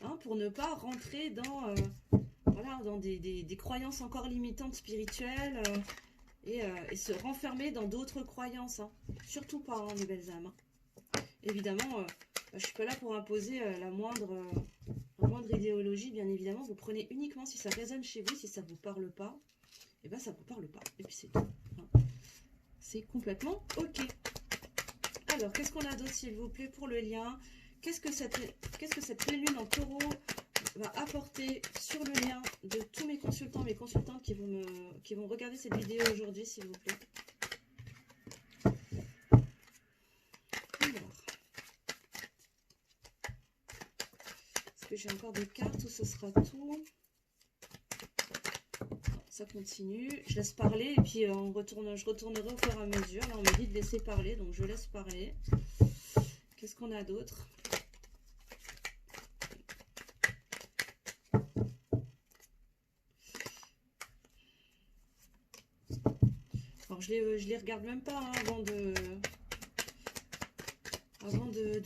hein, pour ne pas rentrer dans des croyances encore limitantes spirituelles et se renfermer dans d'autres croyances. Hein. Surtout pas, hein, les belles âmes. Hein. Évidemment, je suis pas là pour imposer la moindre idéologie, bien évidemment. Vous prenez uniquement si ça résonne chez vous, si ça vous parle pas. Et bien ça ne vous parle pas. Et puis c'est tout. Hein. C'est complètement ok. Alors, qu'est-ce qu'on a d'autre, s'il vous plaît, pour le lien? Qu'est-ce que cette pleine lune en taureau va apporter sur le lien de tous mes consultants, mes consultantes qui vont regarder cette vidéo aujourd'hui, s'il vous plaît? Alors. Est-ce que j'ai encore des cartes ou ce sera tout? Ça continue, je laisse parler et puis je retournerai au fur et à mesure. Là on me dit de laisser parler, donc je laisse parler. Qu'est-ce qu'on a d'autre? Alors je les regarde même pas hein, avant de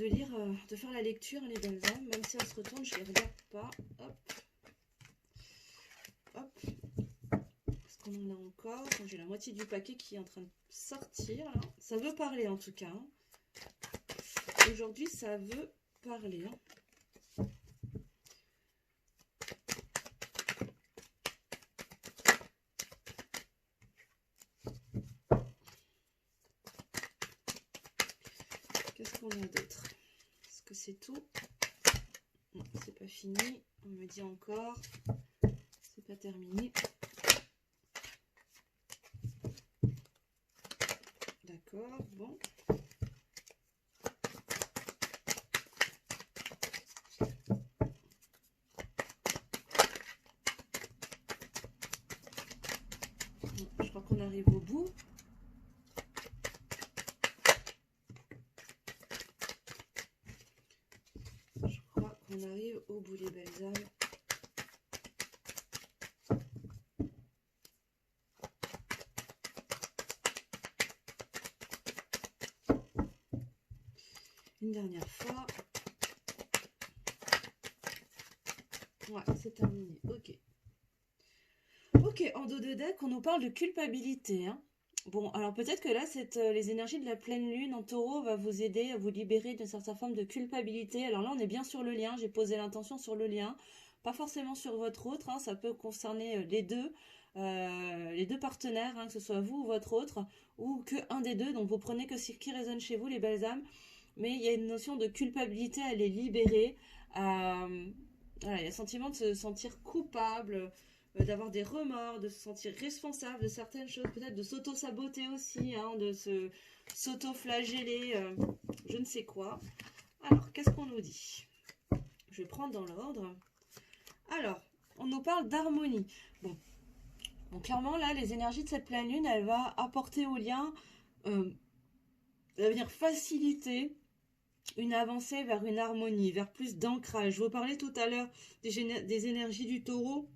lire, de faire la lecture les belles âmes. Même si elles se retournent, je les regarde pas. Hop. Hop. On en a encore. J'ai la moitié du paquet qui est en train de sortir. Là. Ça veut parler en tout cas. Hein. Aujourd'hui, ça veut parler. Hein. qu'on a d'autre? Est-ce que c'est tout? Non, c'est pas fini. On me dit encore. C'est pas terminé. D'accord, bon. Je crois qu'on arrive au bout. Je crois qu'on arrive au bout, les belles âmes. Une dernière fois. Ouais, c'est terminé. Ok. Ok, en dos de deck, on nous parle de culpabilité, hein. Bon, alors peut-être que là, les énergies de la pleine lune en taureau va vous aider à vous libérer d'une certaine forme de culpabilité. Alors là, on est bien sur le lien. J'ai posé l'intention sur le lien. Pas forcément sur votre autre, hein. Ça peut concerner les deux partenaires, hein, que ce soit vous ou votre autre, ou que un des deux. Donc vous prenez que ce qui résonne chez vous, les belles âmes. Mais il y a une notion de culpabilité à les libérer. Voilà, il y a le sentiment de se sentir coupable, d'avoir des remords, de se sentir responsable de certaines choses, peut-être de s'auto-saboter aussi, hein, de s'auto-flageller, je ne sais quoi. Alors, qu'est-ce qu'on nous dit? Je vais prendre dans l'ordre. Alors, on nous parle d'harmonie. Bon, donc clairement, là, les énergies de cette pleine lune, elle va apporter au lien, elle va venir faciliter une avancée vers une harmonie, vers plus d'ancrage. Je vous parlais tout à l'heure des énergies du taureau,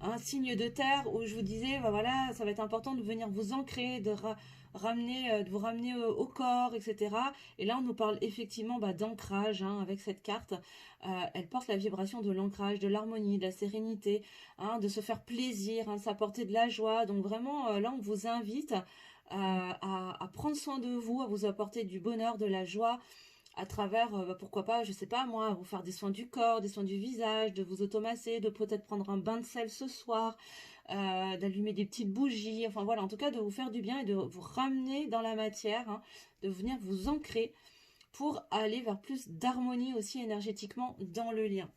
un signe de terre, où je vous disais, bah voilà, ça va être important de venir vous ancrer, de vous ramener au corps, etc. Et là, on nous parle effectivement d'ancrage, hein, avec cette carte. Elle porte la vibration de l'ancrage, de l'harmonie, de la sérénité, hein, de se faire plaisir, hein, de s'apporter de la joie. Donc vraiment, là, on vous invite à prendre soin de vous, à vous apporter du bonheur, de la joie, à travers, pourquoi pas, je sais pas moi, vous faire des soins du corps, des soins du visage, de vous automasser, de peut-être prendre un bain de sel ce soir, d'allumer des petites bougies, enfin voilà, en tout cas de vous faire du bien et de vous ramener dans la matière, hein, de venir vous ancrer pour aller vers plus d'harmonie aussi énergétiquement dans le lien.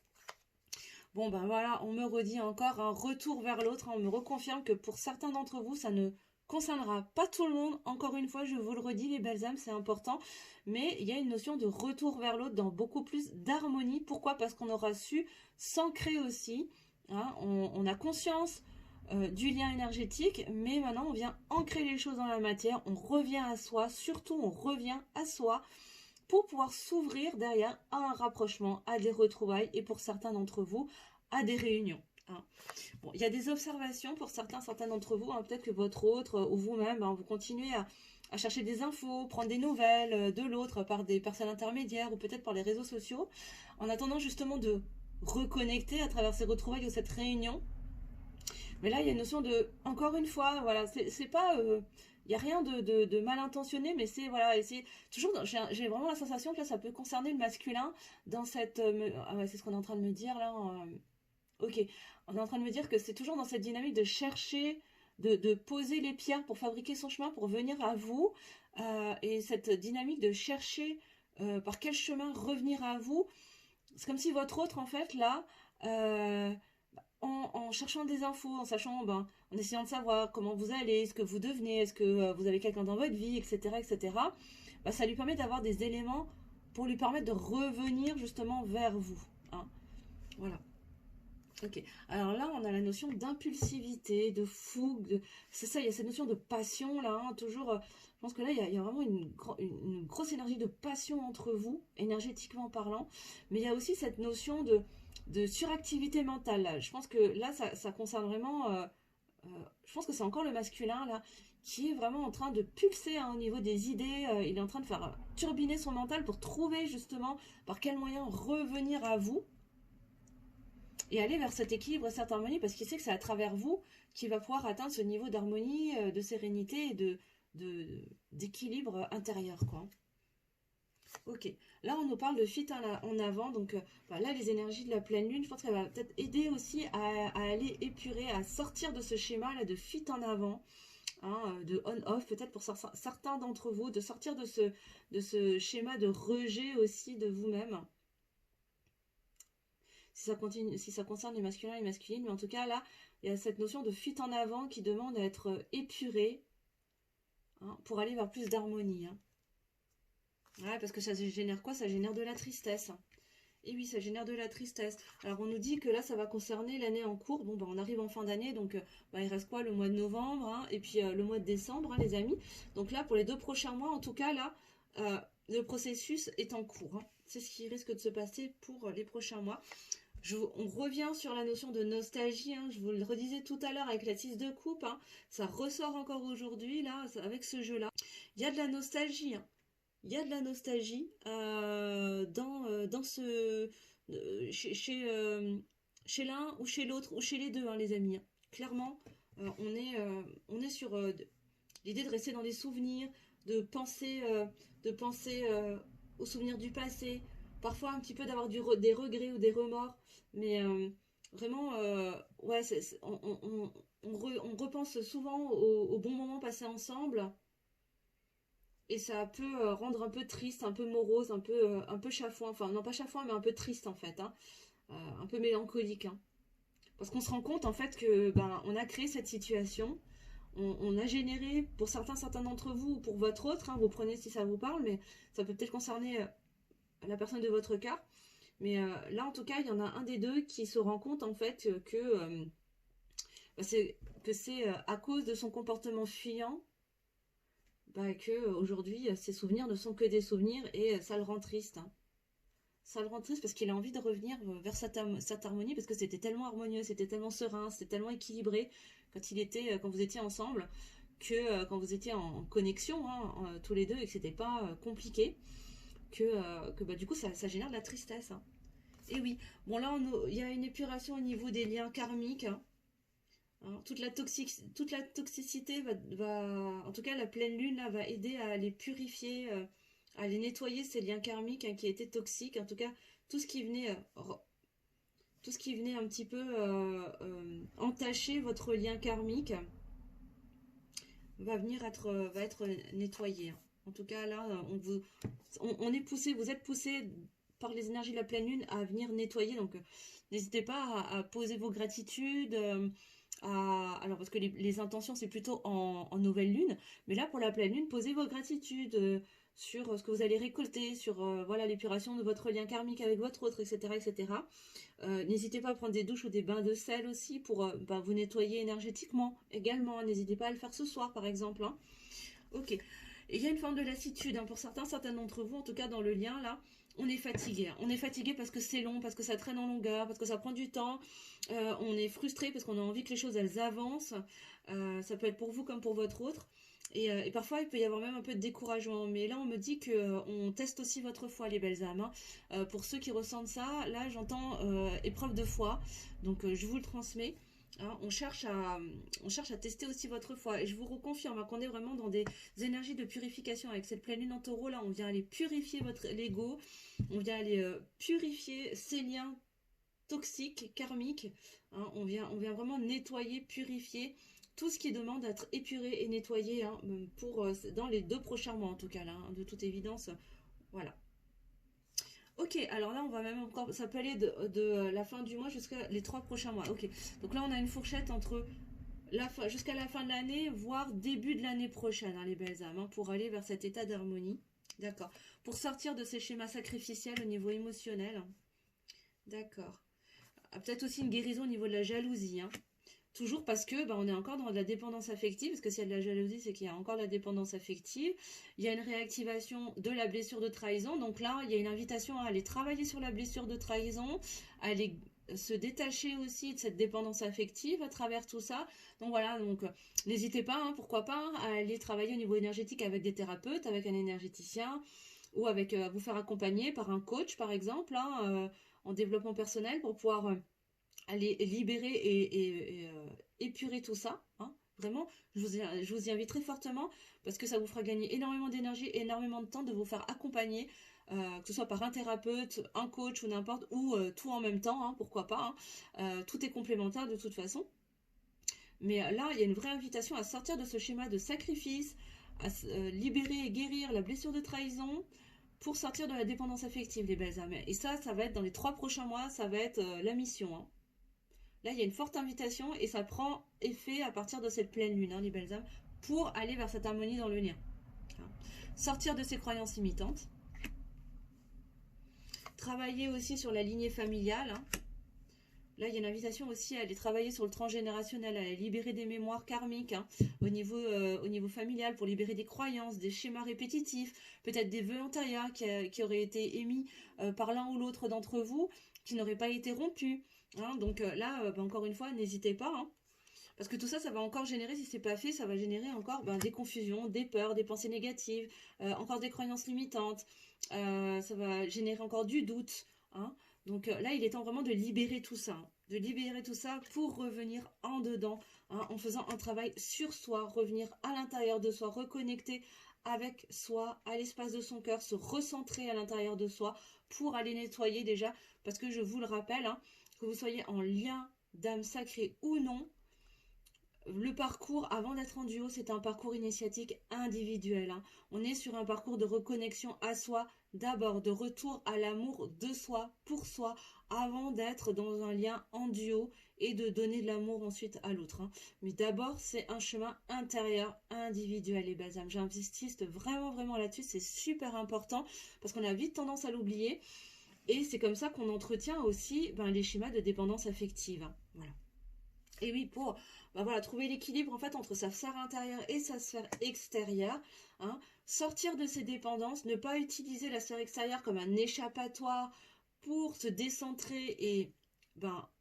Bon ben voilà, on me redit encore un retour vers l'autre, hein, on me reconfirme que pour certains d'entre vous, ça ne concernera pas tout le monde. Encore une fois, je vous le redis, les belles âmes, c'est important. Mais il y a une notion de retour vers l'autre dans beaucoup plus d'harmonie. Pourquoi? Parce qu'on aura su s'ancrer aussi, hein, on a conscience du lien énergétique, mais maintenant on vient ancrer les choses dans la matière, on revient à soi, surtout on revient à soi pour pouvoir s'ouvrir derrière à un rapprochement, à des retrouvailles et pour certains d'entre vous, à des réunions. Hein. Bon, il y a des observations pour certains d'entre vous, hein, peut-être que votre autre ou vous-même, hein, vous continuez à chercher des infos, prendre des nouvelles de l'autre par des personnes intermédiaires ou peut-être par les réseaux sociaux, en attendant justement de reconnecter à travers ces retrouvailles ou cette réunion. Mais là, il y a une notion de, encore une fois, voilà, c'est pas, il n'y a rien de mal intentionné, mais c'est, voilà, c'est toujours, j'ai vraiment la sensation que là, ça peut concerner le masculin dans cette, ah ouais, c'est ce qu'on est en train de me dire là, ok, on est en train de me dire que c'est toujours dans cette dynamique de chercher, de poser les pierres pour fabriquer son chemin, pour venir à vous, et cette dynamique de chercher par quel chemin revenir à vous, c'est comme si votre autre, en fait, là, en cherchant des infos, en sachant, en essayant de savoir comment vous allez, ce que vous devenez, est-ce que vous avez quelqu'un dans votre vie, etc., etc., ça lui permet d'avoir des éléments pour lui permettre de revenir justement vers vous. Hein. Voilà. Ok. Alors là, on a la notion d'impulsivité, de fougue, c'est ça, il y a cette notion de passion là, hein, toujours. Je pense que là, il y a vraiment une grosse énergie de passion entre vous, énergétiquement parlant, mais il y a aussi cette notion de suractivité mentale. Là. Je pense que là, ça concerne vraiment. Je pense que c'est encore le masculin là, qui est vraiment en train de pulser, hein, au niveau des idées. Il est en train de faire turbiner son mental pour trouver justement par quel moyen revenir à vous et aller vers cet équilibre, cette harmonie, parce qu'il sait que c'est à travers vous qu'il va pouvoir atteindre ce niveau d'harmonie, de sérénité et d'équilibre intérieur, quoi. Ok, là on nous parle de fuite en avant, donc là les énergies de la pleine lune, je pense qu'elle va peut-être aider aussi à aller épurer, à sortir de ce schéma là de fuite en avant, hein, de on-off, peut-être pour certains d'entre vous, de sortir de ce schéma de rejet aussi de vous-même. Si ça concerne les masculins et les masculines, mais en tout cas là, il y a cette notion de fuite en avant qui demande à être épurée, hein, pour aller vers plus d'harmonie. Hein. Ouais, parce que ça génère quoi? Ça génère de la tristesse. Et oui, ça génère de la tristesse. Alors on nous dit que là, ça va concerner l'année en cours. Bon, bah, on arrive en fin d'année, donc bah, il reste quoi? Le mois de novembre, hein, et puis le mois de décembre, hein, les amis. Donc là, pour les 2 prochains mois, en tout cas, là, le processus est en cours. Hein. C'est ce qui risque de se passer pour les prochains mois. On revient sur la notion de nostalgie, hein, je vous le redisais tout à l'heure avec la 6 de coupe, hein, ça ressort encore aujourd'hui, là, avec ce jeu-là. Il y a de la nostalgie, hein. Il y a de la nostalgie dans ce... chez l'un ou chez l'autre, ou chez les deux, hein, les amis. Hein. Clairement, on est sur l'idée de rester dans des souvenirs, de penser aux souvenirs du passé, parfois un petit peu d'avoir des regrets ou des remords, mais vraiment, ouais, on repense souvent aux bons moments passés ensemble, et ça peut rendre un peu triste, un peu morose, un peu chafouin, enfin non pas chafouin, mais un peu triste en fait, hein, un peu mélancolique, hein. Parce qu'on se rend compte en fait que ben, on a créé cette situation, on a généré pour certains d'entre vous ou pour votre autre, hein, vous prenez si ça vous parle, mais ça peut peut-être concerner la personne de votre cas. Mais là, en tout cas, il y en a un des deux qui se rend compte en fait que c'est à cause de son comportement fuyant, bah, que aujourd'hui ses souvenirs ne sont que des souvenirs, et ça le rend triste. Hein. Ça le rend triste parce qu'il a envie de revenir vers cette harmonie, parce que c'était tellement harmonieux, c'était tellement serein, c'était tellement équilibré quand vous étiez ensemble, que quand vous étiez en connexion, hein, tous les deux, et que c'était pas compliqué, que bah, du coup ça génère de la tristesse. Hein. Et oui, bon là il y a une épuration au niveau des liens karmiques. Hein. Hein, toute la toxicité en tout cas la pleine lune là, va aider à les purifier, à les nettoyer, ces liens karmiques, hein, qui étaient toxiques. En tout cas, tout ce qui venait, tout ce qui venait un petit peu entacher votre lien karmique va être nettoyé. Hein. En tout cas là, on est poussé, vous êtes poussé par les énergies de la pleine lune à venir nettoyer. Donc n'hésitez pas à poser vos gratitudes. Alors parce que les intentions c'est plutôt en nouvelle lune, mais là pour la pleine lune, posez vos gratitudes sur ce que vous allez récolter, sur voilà l'épuration de votre lien karmique avec votre autre, etc. etc. N'hésitez pas à prendre des douches ou des bains de sel aussi pour bah, vous nettoyer énergétiquement également. N'hésitez pas à le faire ce soir par exemple. Hein. Ok. Et il y a une forme de lassitude, hein, pour certains d'entre vous, en tout cas dans le lien là. On est fatigué. Hein. On est fatigué parce que c'est long, parce que ça traîne en longueur, parce que ça prend du temps. On est frustré parce qu'on a envie que les choses elles avancent. Ça peut être pour vous comme pour votre autre. Et parfois il peut y avoir même un peu de découragement. Mais là on me dit que on teste aussi votre foi, les belles âmes. Hein. Pour ceux qui ressentent ça, là j'entends épreuve de foi. Donc je vous le transmets. Hein, on cherche à tester aussi votre foi. Et je vous reconfirme, hein, qu'on est vraiment dans des énergies de purification. Avec cette pleine lune en taureau, là, on vient aller purifier votre l'ego. On vient aller purifier ces liens toxiques, karmiques. Hein, on vient vraiment nettoyer, purifier tout ce qui demande d'être épuré et nettoyé, hein, dans les 2 prochains mois en tout cas, là, hein, de toute évidence. Voilà. Ok, alors là, on va même encore. Ça peut aller de la fin du mois jusqu'à les 3 prochains mois. Ok, donc là, on a une fourchette entre jusqu'à la fin de l'année, voire début de l'année prochaine, hein, les belles âmes, hein, pour aller vers cet état d'harmonie. D'accord. Pour sortir de ces schémas sacrificiels au niveau émotionnel. D'accord. Peut-être aussi une guérison au niveau de la jalousie. Hein. Toujours parce que bah, on est encore dans de la dépendance affective, parce que s'il y a de la jalousie, c'est qu'il y a encore de la dépendance affective. Il y a une réactivation de la blessure de trahison. Donc là, il y a une invitation à aller travailler sur la blessure de trahison, à aller se détacher aussi de cette dépendance affective à travers tout ça. Donc voilà, donc n'hésitez pas, hein, pourquoi pas, à aller travailler au niveau énergétique avec des thérapeutes, avec un énergéticien, ou avec vous faire accompagner par un coach, par exemple, hein, en développement personnel, pour pouvoir aller libérer et épurer tout ça. Hein. Vraiment, je vous y invite très fortement, parce que ça vous fera gagner énormément d'énergie, énormément de temps de vous faire accompagner, que ce soit par un thérapeute, un coach ou n'importe, ou tout en même temps, hein, pourquoi pas. Hein. Tout est complémentaire de toute façon. Mais là, il y a une vraie invitation à sortir de ce schéma de sacrifice, à libérer et guérir la blessure de trahison pour sortir de la dépendance affective, les belles âmes. Et ça va être dans les 3 prochains mois, ça va être la mission, hein. Là, il y a une forte invitation et ça prend effet à partir de cette pleine lune, hein, les belles âmes, pour aller vers cette harmonie dans le lien. Hein. Sortir de ces croyances limitantes. Travailler aussi sur la lignée familiale, hein. Là, il y a une invitation aussi à aller travailler sur le transgénérationnel, à libérer des mémoires karmiques, hein, au niveau familial, pour libérer des croyances, des schémas répétitifs, peut-être des vœux antérieurs qui auraient été émis par l'un ou l'autre d'entre vous, qui n'auraient pas été rompus. Hein. Donc là, encore une fois, n'hésitez pas. Hein, parce que tout ça, ça va encore générer, si c'est pas fait, ça va générer encore des confusions, des peurs, des pensées négatives, encore des croyances limitantes. Ça va générer encore du doute. Hein. Donc là, il est temps vraiment de libérer tout ça. Hein, de libérer tout ça pour revenir en dedans, hein, en faisant un travail sur soi, revenir à l'intérieur de soi, reconnecter avec soi, à l'espace de son cœur, se recentrer à l'intérieur de soi pour aller nettoyer déjà. Parce que je vous le rappelle, hein, que vous soyez en lien d'âme sacrée ou non, le parcours avant d'être en duo, c'est un parcours initiatique individuel. Hein. On est sur un parcours de reconnexion à soi, d'abord de retour à l'amour de soi, pour soi, avant d'être dans un lien en duo et de donner de l'amour ensuite à l'autre. Hein. Mais d'abord, c'est un chemin intérieur individuel, les belles âmes. J'insiste vraiment, vraiment là-dessus, c'est super important parce qu'on a vite tendance à l'oublier. Et c'est comme ça qu'on entretient aussi les schémas de dépendance affective. Hein. Voilà. Et oui, pour trouver l'équilibre en fait entre sa sphère intérieure et sa sphère extérieure, hein, sortir de ses dépendances, ne pas utiliser la sphère extérieure comme un échappatoire pour se décentrer et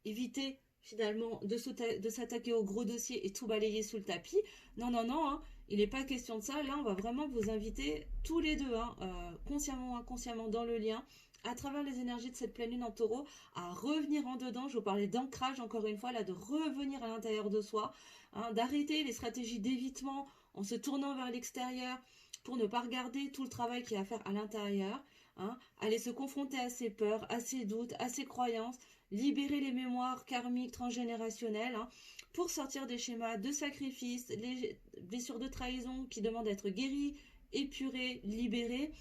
éviter finalement de s'attaquer au gros dossier et tout balayer sous le tapis. Non, non, non, hein, il n'est pas question de ça. Là, on va vraiment vous inviter tous les deux, hein, consciemment ou inconsciemment dans le lien, à travers les énergies de cette pleine lune en taureau, à revenir en dedans. Je vous parlais d'ancrage encore une fois, là, de revenir à l'intérieur de soi, hein, d'arrêter les stratégies d'évitement en se tournant vers l'extérieur pour ne pas regarder tout le travail qu'il y a à faire à l'intérieur, hein, aller se confronter à ses peurs, à ses doutes, à ses croyances, libérer les mémoires karmiques transgénérationnelles, hein, pour sortir des schémas de sacrifice, les blessures de trahison qui demandent d'être guéries, épurées, libérées,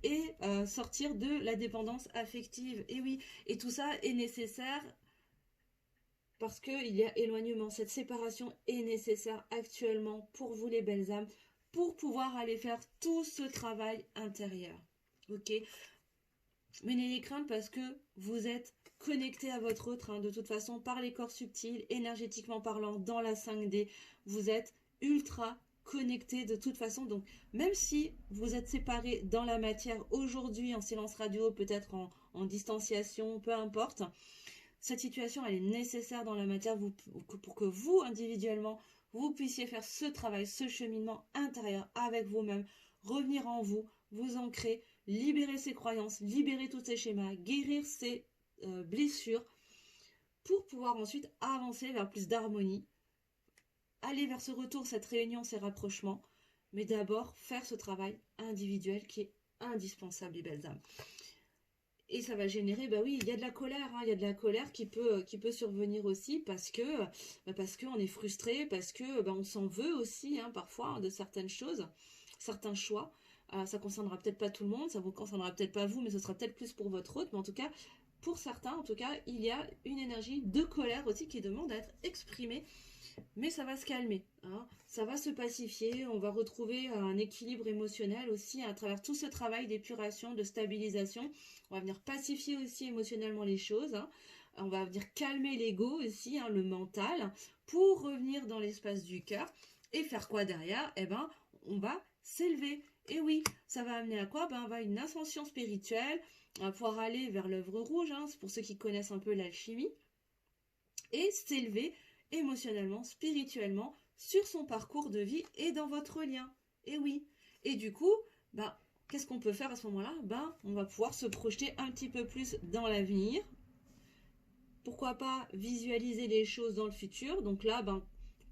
et sortir de la dépendance affective. Et oui, et tout ça est nécessaire parce qu'il y a éloignement. Cette séparation est nécessaire actuellement pour vous les belles âmes, pour pouvoir aller faire tout ce travail intérieur. Ok, mais n'ayez crainte parce que vous êtes connecté à votre autre, hein, de toute façon, par les corps subtils, énergétiquement parlant, dans la 5D. Vous êtes ultra connectés de toute façon. Donc, même si vous êtes séparés dans la matière aujourd'hui, en silence radio, peut-être en distanciation, peu importe, cette situation, elle est nécessaire dans la matière pour que vous, individuellement, vous puissiez faire ce travail, ce cheminement intérieur avec vous-même, revenir en vous, vous ancrer, libérer ces croyances, libérer tous ces schémas, guérir ces blessures, pour pouvoir ensuite avancer vers plus d'harmonie, aller vers ce retour, cette réunion, ces rapprochements, mais d'abord faire ce travail individuel qui est indispensable, les belles âmes. Et ça va générer, il y a de la colère, hein, il y a de la colère qui peut survenir aussi parce que on est frustré, parce que on s'en veut aussi, hein, parfois, hein, de certaines choses, certains choix. Ça concernera peut-être pas tout le monde, ça vous concernera peut-être pas vous, mais ce sera peut-être plus pour votre autre. Mais en tout cas, pour certains, en tout cas, il y a une énergie de colère aussi qui demande à être exprimée. Mais ça va se calmer, hein. Ça va se pacifier, on va retrouver un équilibre émotionnel aussi à travers tout ce travail d'épuration, de stabilisation. On va venir pacifier aussi émotionnellement les choses, hein. On va venir calmer l'ego aussi, hein, le mental, pour revenir dans l'espace du cœur. Et faire quoi derrière? On va s'élever. Et oui, ça va amener à quoi? On va une ascension spirituelle, on va pouvoir aller vers l'œuvre rouge, hein, c'est pour ceux qui connaissent un peu l'alchimie, et s'élever émotionnellement, spirituellement, sur son parcours de vie et dans votre lien. Et oui. Et du coup, qu'est-ce qu'on peut faire à ce moment-là? On va pouvoir se projeter un petit peu plus dans l'avenir. Pourquoi pas visualiser les choses dans le futur? Donc là,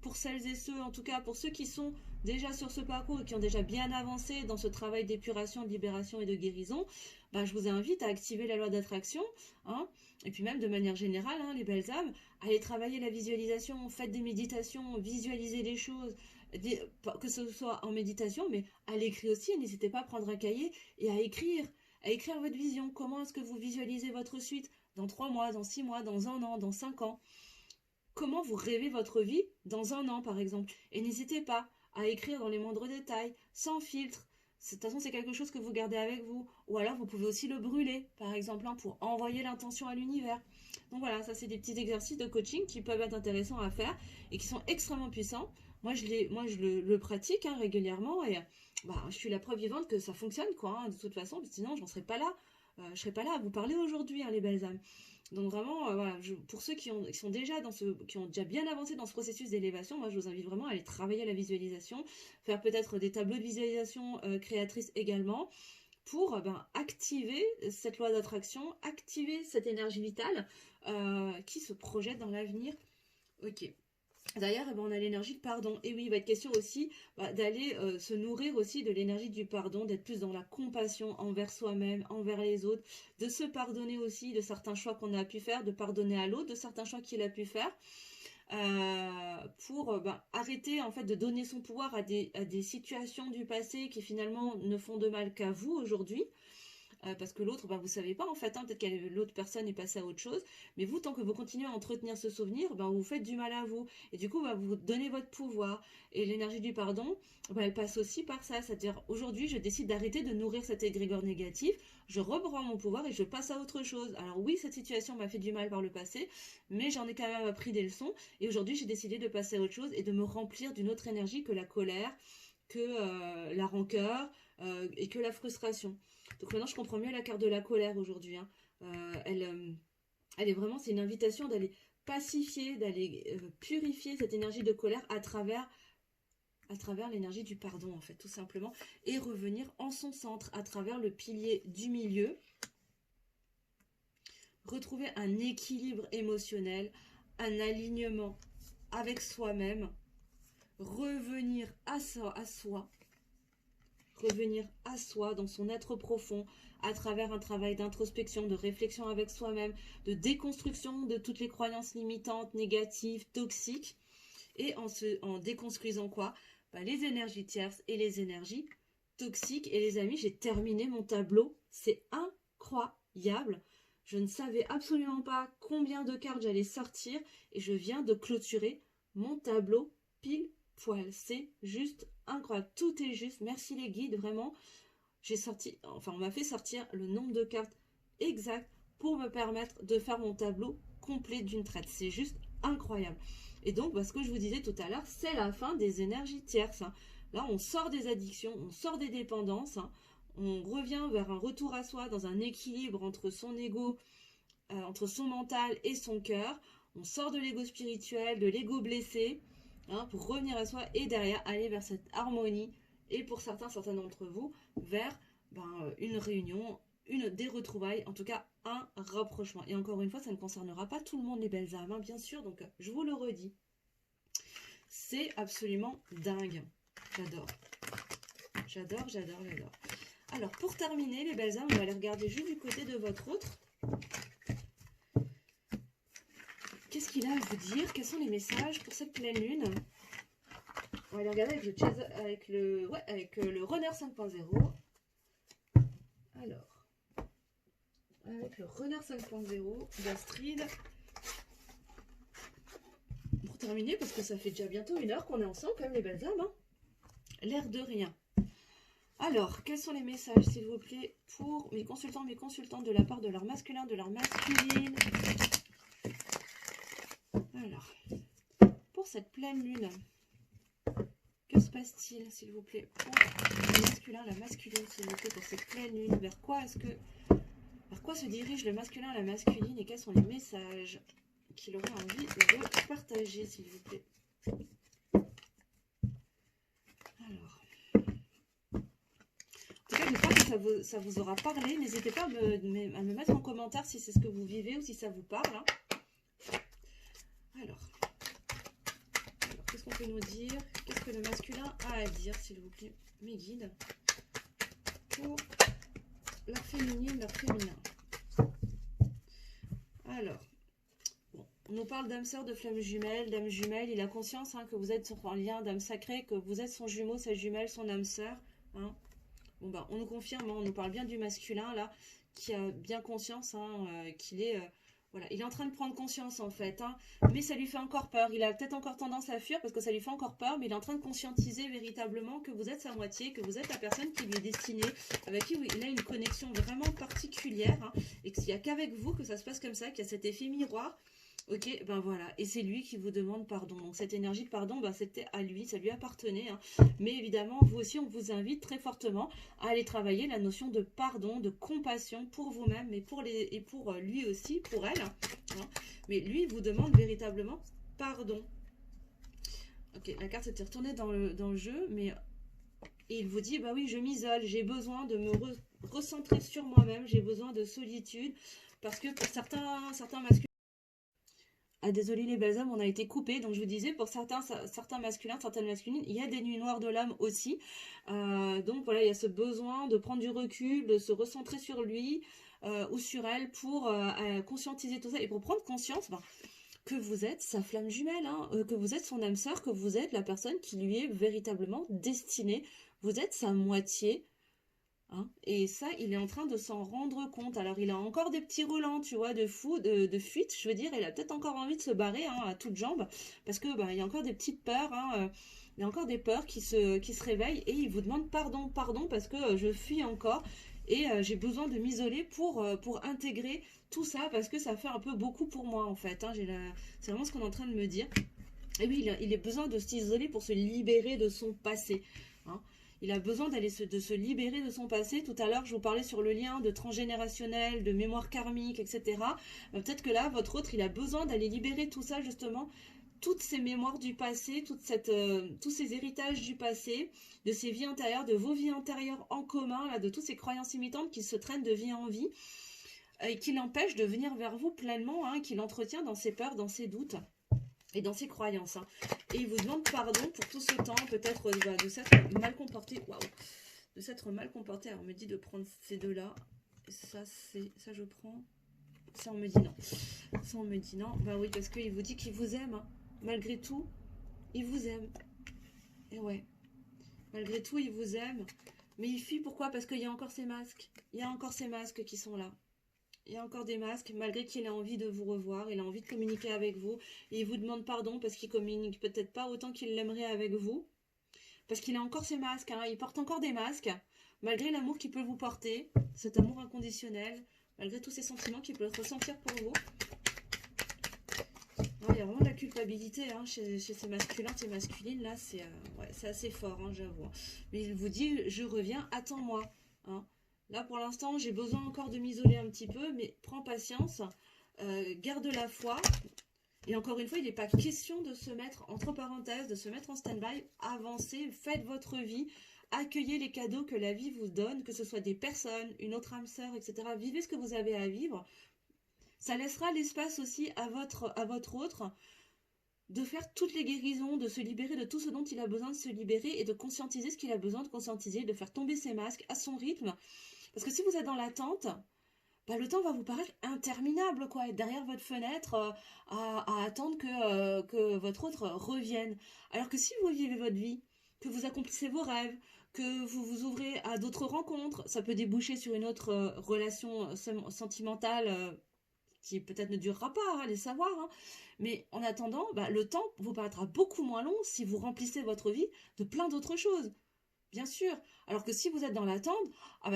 pour celles et ceux, en tout cas pour ceux qui sont déjà sur ce parcours et qui ont déjà bien avancé dans ce travail d'épuration, de libération et de guérison, je vous invite à activer la loi d'attraction, hein, et puis même de manière générale, hein, les belles âmes, allez travailler la visualisation, faites des méditations, visualisez les choses, que ce soit en méditation, mais à l'écrit aussi, n'hésitez pas à prendre un cahier et à écrire votre vision. Comment est-ce que vous visualisez votre suite dans 3 mois, dans 6 mois, dans 1 an, dans 5 ans? Comment vous rêvez votre vie dans 1 an, par exemple? Et n'hésitez pas à écrire dans les moindres détails, sans filtre. De toute façon, c'est quelque chose que vous gardez avec vous. Ou alors, vous pouvez aussi le brûler, par exemple, hein, pour envoyer l'intention à l'univers. Donc voilà, ça, c'est des petits exercices de coaching qui peuvent être intéressants à faire et qui sont extrêmement puissants. Le pratique hein, régulièrement et bah, je suis la preuve vivante que ça fonctionne, quoi, hein, de toute façon, sinon, j'en serais pas là. Je serais pas là à vous parler aujourd'hui, hein, les belles âmes. Donc vraiment, voilà, pour ceux qui sont déjà qui ont déjà bien avancé dans ce processus d'élévation, moi je vous invite vraiment à aller travailler à la visualisation, faire peut-être des tableaux de visualisation créatrices également, pour activer cette loi d'attraction, activer cette énergie vitale qui se projette dans l'avenir. Ok. D'ailleurs, on a l'énergie de pardon. Et oui, il va être question aussi d'aller se nourrir aussi de l'énergie du pardon, d'être plus dans la compassion envers soi-même, envers les autres, de se pardonner aussi de certains choix qu'on a pu faire, de pardonner à l'autre de certains choix qu'il a pu faire, pour arrêter en fait de donner son pouvoir à des situations du passé qui finalement ne font de mal qu'à vous aujourd'hui. Parce que l'autre, vous savez pas en fait, hein, peut-être que l'autre personne est passée à autre chose, mais vous, tant que vous continuez à entretenir ce souvenir, vous faites du mal à vous, et du coup, vous donnez votre pouvoir, et l'énergie du pardon, elle passe aussi par ça, c'est-à-dire, aujourd'hui, je décide d'arrêter de nourrir cet égrégore négatif, je reprends mon pouvoir et je passe à autre chose. Alors oui, cette situation m'a fait du mal par le passé, mais j'en ai quand même appris des leçons, et aujourd'hui, j'ai décidé de passer à autre chose, et de me remplir d'une autre énergie que la colère, que la rancœur, et que la frustration. Donc maintenant, je comprends mieux la carte de la colère aujourd'hui. Hein. Elle est vraiment, c'est une invitation d'aller pacifier, d'aller purifier cette énergie de colère à travers l'énergie du pardon, en fait, tout simplement, et revenir en son centre à travers le pilier du milieu. Retrouver un équilibre émotionnel, un alignement avec soi-même, revenir à soi, revenir à soi dans son être profond à travers un travail d'introspection, de réflexion avec soi-même, de déconstruction de toutes les croyances limitantes, négatives, toxiques, et en déconstruisant quoi? Les énergies tierces et les énergies toxiques. Et les amis, j'ai terminé mon tableau, c'est incroyable. Je ne savais absolument pas combien de cartes j'allais sortir et je viens de clôturer mon tableau pile poil. C'est juste incroyable, tout est juste. Merci les guides, vraiment. On m'a fait sortir le nombre de cartes exact pour me permettre de faire mon tableau complet d'une traite. C'est juste incroyable. Et donc, ce que je vous disais tout à l'heure, c'est la fin des énergies tierces. Hein. Là, on sort des addictions, on sort des dépendances, hein. On revient vers un retour à soi dans un équilibre entre son ego, entre son mental et son cœur. On sort de l'ego spirituel, de l'ego blessé, hein, pour revenir à soi et derrière aller vers cette harmonie. Et pour certains d'entre vous, vers une réunion, des retrouvailles, en tout cas un rapprochement. Et encore une fois, ça ne concernera pas tout le monde, les belles âmes, hein, bien sûr, donc je vous le redis. C'est absolument dingue. J'adore. J'adore, j'adore, j'adore. Alors, pour terminer, les belles âmes, on va aller regarder juste du côté de votre autre. Qu'est-ce qu'il a à vous dire? Quels sont les messages pour cette pleine lune? On va aller regarder avec le Runner 5.0. Alors, avec le Runner 5.0 d'Astrid. Pour terminer, parce que ça fait déjà bientôt 1 heure qu'on est ensemble, quand même, les belles âmes. Hein. L'air de rien. Alors, quels sont les messages, s'il vous plaît, pour mes consultantes de la part de leur masculin, de leur masculine? Alors, pour cette pleine lune, que se passe-t-il, s'il vous plaît, pour le masculin, la masculine, s'il vous plaît, pour cette pleine lune? Vers quoi se dirige le masculin, la masculine, et quels sont les messages qu'il aurait envie de partager, s'il vous plaît? Alors, en tout cas, j'espère que ça vous aura parlé. N'hésitez pas à me mettre en commentaire si c'est ce que vous vivez ou si ça vous parle. Hein. Alors, qu'est-ce qu'on peut nous dire? Qu'est-ce que le masculin a à dire, s'il vous plaît, mes guides, pour leur féminin? Alors, bon, nous parle d'âme sœur, de flamme jumelle, d'âme jumelle. Il a conscience que vous êtes en lien d'âme sacrée, que vous êtes son jumeau, sa jumelle, son âme sœur. Hein. Bon, on nous confirme, on nous parle bien du masculin, là, qui a bien conscience qu'il est... voilà, il est en train de prendre conscience, en fait. Mais ça lui fait encore peur. Il a peut-être encore tendance à fuir parce que ça lui fait encore peur, mais il est en train de conscientiser véritablement que vous êtes sa moitié, que vous êtes la personne qui lui est destinée, avec qui il a une connexion vraiment particulière, et qu'il n'y a qu'avec vous que ça se passe comme ça, qu'il y a cet effet miroir. Ok, ben voilà, et c'est lui qui vous demande pardon. Donc cette énergie de pardon, c'était à lui, ça lui appartenait. Mais évidemment, vous aussi, on vous invite très fortement à aller travailler la notion de pardon, de compassion pour vous-même et pour lui aussi, pour elle. Mais lui, il vous demande véritablement pardon. Ok, la carte s'était retournée dans le jeu, mais et il vous dit, bah oui, je m'isole, j'ai besoin de me recentrer sur moi-même, j'ai besoin de solitude, parce que pour certains masculins, ah désolé les belles âmes, on a été coupé. Donc je vous disais, pour certains masculins, certaines masculines, il y a des nuits noires de l'âme aussi. Donc voilà, il y a ce besoin de prendre du recul, de se recentrer sur lui ou sur elle pour conscientiser tout ça et pour prendre conscience que vous êtes sa flamme jumelle, que vous êtes son âme sœur, que vous êtes la personne qui lui est véritablement destinée. Vous êtes sa moitié. Et ça, il est en train de s'en rendre compte. Alors, il a encore des petits relents, tu vois, de fuite, je veux dire. Il a peut-être encore envie de se barrer à toutes jambes, parce que il y a encore des petites peurs. Il y a encore des peurs qui se réveillent, et il vous demande pardon, parce que je fuis encore, et j'ai besoin de m'isoler pour intégrer tout ça, parce que ça fait un peu beaucoup pour moi, en fait. C'est vraiment ce qu'on est en train de me dire. Et oui, il a besoin de s'isoler pour se libérer de son passé. Il a besoin de se libérer de son passé. Tout à l'heure, je vous parlais sur le lien de transgénérationnel, de mémoire karmique, etc. Peut-être que là, votre autre, il a besoin d'aller libérer tout ça, justement, toutes ces mémoires du passé, tous ces héritages du passé, de ces vies intérieures, de vos vies intérieures en commun, là, de toutes ces croyances imitantes qui se traînent de vie en vie, et qui l'empêchent de venir vers vous pleinement, qui l'entretient dans ses peurs, dans ses doutes et dans ses croyances. Et il vous demande pardon pour tout ce temps, peut-être de s'être mal comporté. Waouh, de s'être mal comporté. Alors on me dit de prendre ces deux-là. Ça, je prends. Ça, on me dit non. Ça, on me dit non. Bah oui, parce qu'il vous dit qu'il vous aime. Malgré tout, il vous aime. Et ouais. Malgré tout, il vous aime. Mais il fuit, pourquoi? Parce qu'il y a encore ces masques. Il y a encore ces masques qui sont là. Il y a encore des masques, malgré qu'il a envie de vous revoir, il a envie de communiquer avec vous, et il vous demande pardon parce qu'il communique peut-être pas autant qu'il l'aimerait avec vous, parce qu'il a encore ses masques, il porte encore des masques, malgré l'amour qu'il peut vous porter, cet amour inconditionnel, malgré tous ces sentiments qu'il peut ressentir pour vous. Il y a vraiment de la culpabilité chez ces masculins, ces masculines, là, c'est assez fort, j'avoue. Mais il vous dit, je reviens, attends-moi, Là, pour l'instant, j'ai besoin encore de m'isoler un petit peu, mais prends patience, garde la foi. Et encore une fois, il n'est pas question de se mettre, entre parenthèses, de se mettre en stand-by, avancez, faites votre vie, accueillez les cadeaux que la vie vous donne, que ce soit des personnes, une autre âme sœur, etc. Vivez ce que vous avez à vivre. Ça laissera l'espace aussi à votre autre de faire toutes les guérisons, de se libérer de tout ce dont il a besoin de se libérer et de conscientiser ce qu'il a besoin de conscientiser, de faire tomber ses masques à son rythme. Parce que si vous êtes dans l'attente, le temps va vous paraître interminable, quoi. Être derrière votre fenêtre à attendre que votre autre revienne. Alors que si vous vivez votre vie, que vous accomplissez vos rêves, que vous vous ouvrez à d'autres rencontres, ça peut déboucher sur une autre relation sentimentale qui peut-être ne durera pas, allez savoir. Mais en attendant, le temps vous paraîtra beaucoup moins long si vous remplissez votre vie de plein d'autres choses. Bien sûr. Alors que si vous êtes dans l'attente,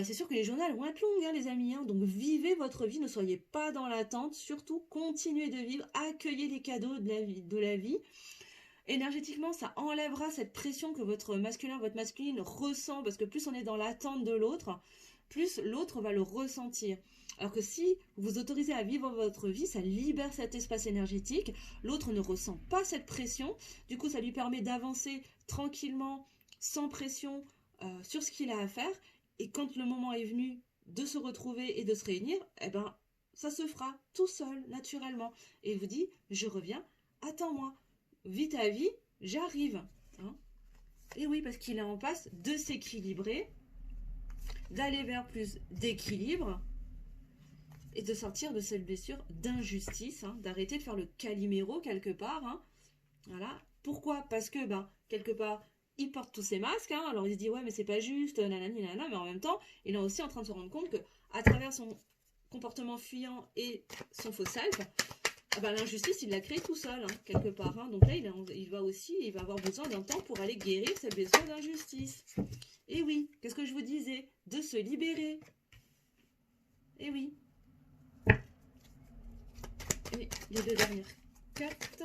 c'est sûr que les journées vont être longues, les amis. Donc vivez votre vie, ne soyez pas dans l'attente. Surtout, continuez de vivre, accueillez les cadeaux de la vie. Énergétiquement, ça enlèvera cette pression que votre masculin, votre masculine ressent, parce que plus on est dans l'attente de l'autre, plus l'autre va le ressentir. Alors que si vous vous autorisez à vivre votre vie, ça libère cet espace énergétique. L'autre ne ressent pas cette pression. Du coup, ça lui permet d'avancer tranquillement, sans pression, sur ce qu'il a à faire. Et quand le moment est venu de se retrouver et de se réunir, ça se fera tout seul, naturellement. Et il vous dit, je reviens, attends-moi. Vis ta vie, j'arrive. Et oui, parce qu'il est en passe de s'équilibrer, d'aller vers plus d'équilibre. et de sortir de cette blessure d'injustice, hein, d'arrêter de faire le caliméro quelque part, hein. Voilà. Pourquoi? Parce que, ben, quelque part, il porte tous ses masques, hein, alors il se dit, ouais, mais c'est pas juste, nanani, nanana, mais en même temps, il est aussi en train de se rendre compte que, à travers son comportement fuyant et son faux self, ah ben, l'injustice, il l'a créé tout seul, hein, quelque part, hein. Donc là, il va avoir besoin d'un temps pour aller guérir sa blessure d'injustice. Et oui, qu'est-ce que je vous disais? De se libérer. Et oui. Et les deux dernières cartes.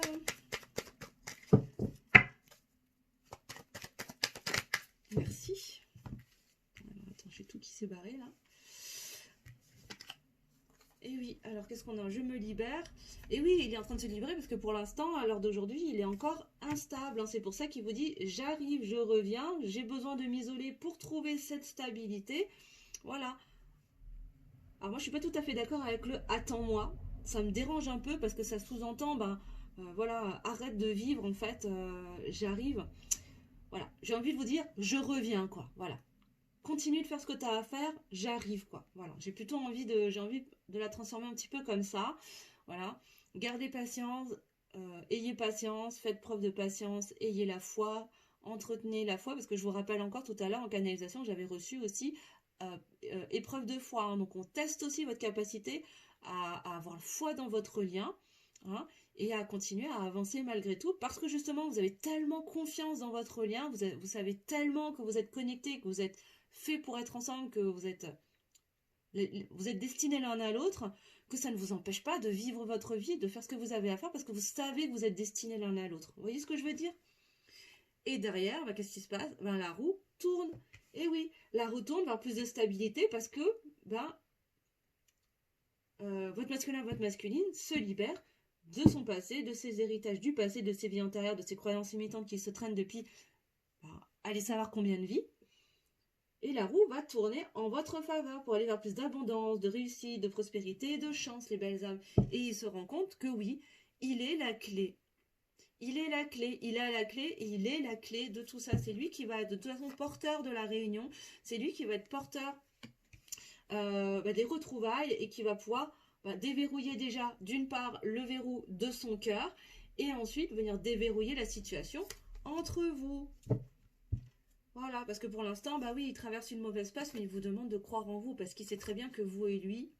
Merci. Alors, attends, j'ai tout qui s'est barré là. Et oui, alors qu'est-ce qu'on a? Je me libère. Et oui, il est en train de se libérer parce que pour l'instant, à l'heure d'aujourd'hui, il est encore instable, hein. C'est pour ça qu'il vous dit, j'arrive, je reviens, j'ai besoin de m'isoler pour trouver cette stabilité. Voilà. Alors moi, je suis pas tout à fait d'accord avec le attends-moi. Ça me dérange un peu parce que ça sous-entend, ben voilà, arrête de vivre en fait, j'arrive. Voilà, j'ai envie de vous dire, je reviens quoi. Voilà, continue de faire ce que tu as à faire, j'arrive quoi. Voilà, j'ai envie de la transformer un petit peu comme ça. Voilà, gardez patience, ayez patience, faites preuve de patience, ayez la foi, entretenez la foi, parce que je vous rappelle encore tout à l'heure en canalisation, j'avais reçu aussi épreuve de foi, hein. Donc on teste aussi votre capacité à avoir foi dans votre lien, hein, et à continuer à avancer malgré tout, parce que justement vous avez tellement confiance dans votre lien, vous savez tellement que vous êtes connectés, que vous êtes fait pour être ensemble, que vous êtes destinés l'un à l'autre, que ça ne vous empêche pas de vivre votre vie, de faire ce que vous avez à faire, parce que vous savez que vous êtes destinés l'un à l'autre. Vous voyez ce que je veux dire? Et derrière, bah, qu'est-ce qui se passe? Ben, la roue tourne. Et oui, la roue tourne vers plus de stabilité parce que ben, votre masculin, votre masculine se libère de son passé, de ses héritages du passé, de ses vies antérieures, de ses croyances limitantes qui se traînent depuis, ben, allez savoir combien de vies. Et la roue va tourner en votre faveur pour aller vers plus d'abondance, de réussite, de prospérité, de chance, les belles âmes. Et il se rend compte que oui, il est la clé. Il est la clé, il a la clé et il est la clé de tout ça. C'est lui qui va être de toute façon porteur de la réunion. C'est lui qui va être porteur des retrouvailles et qui va pouvoir déverrouiller déjà d'une part le verrou de son cœur et ensuite venir déverrouiller la situation entre vous. Voilà, parce que pour l'instant, bah oui, il traverse une mauvaise passe, mais il vous demande de croire en vous parce qu'il sait très bien que vous et lui,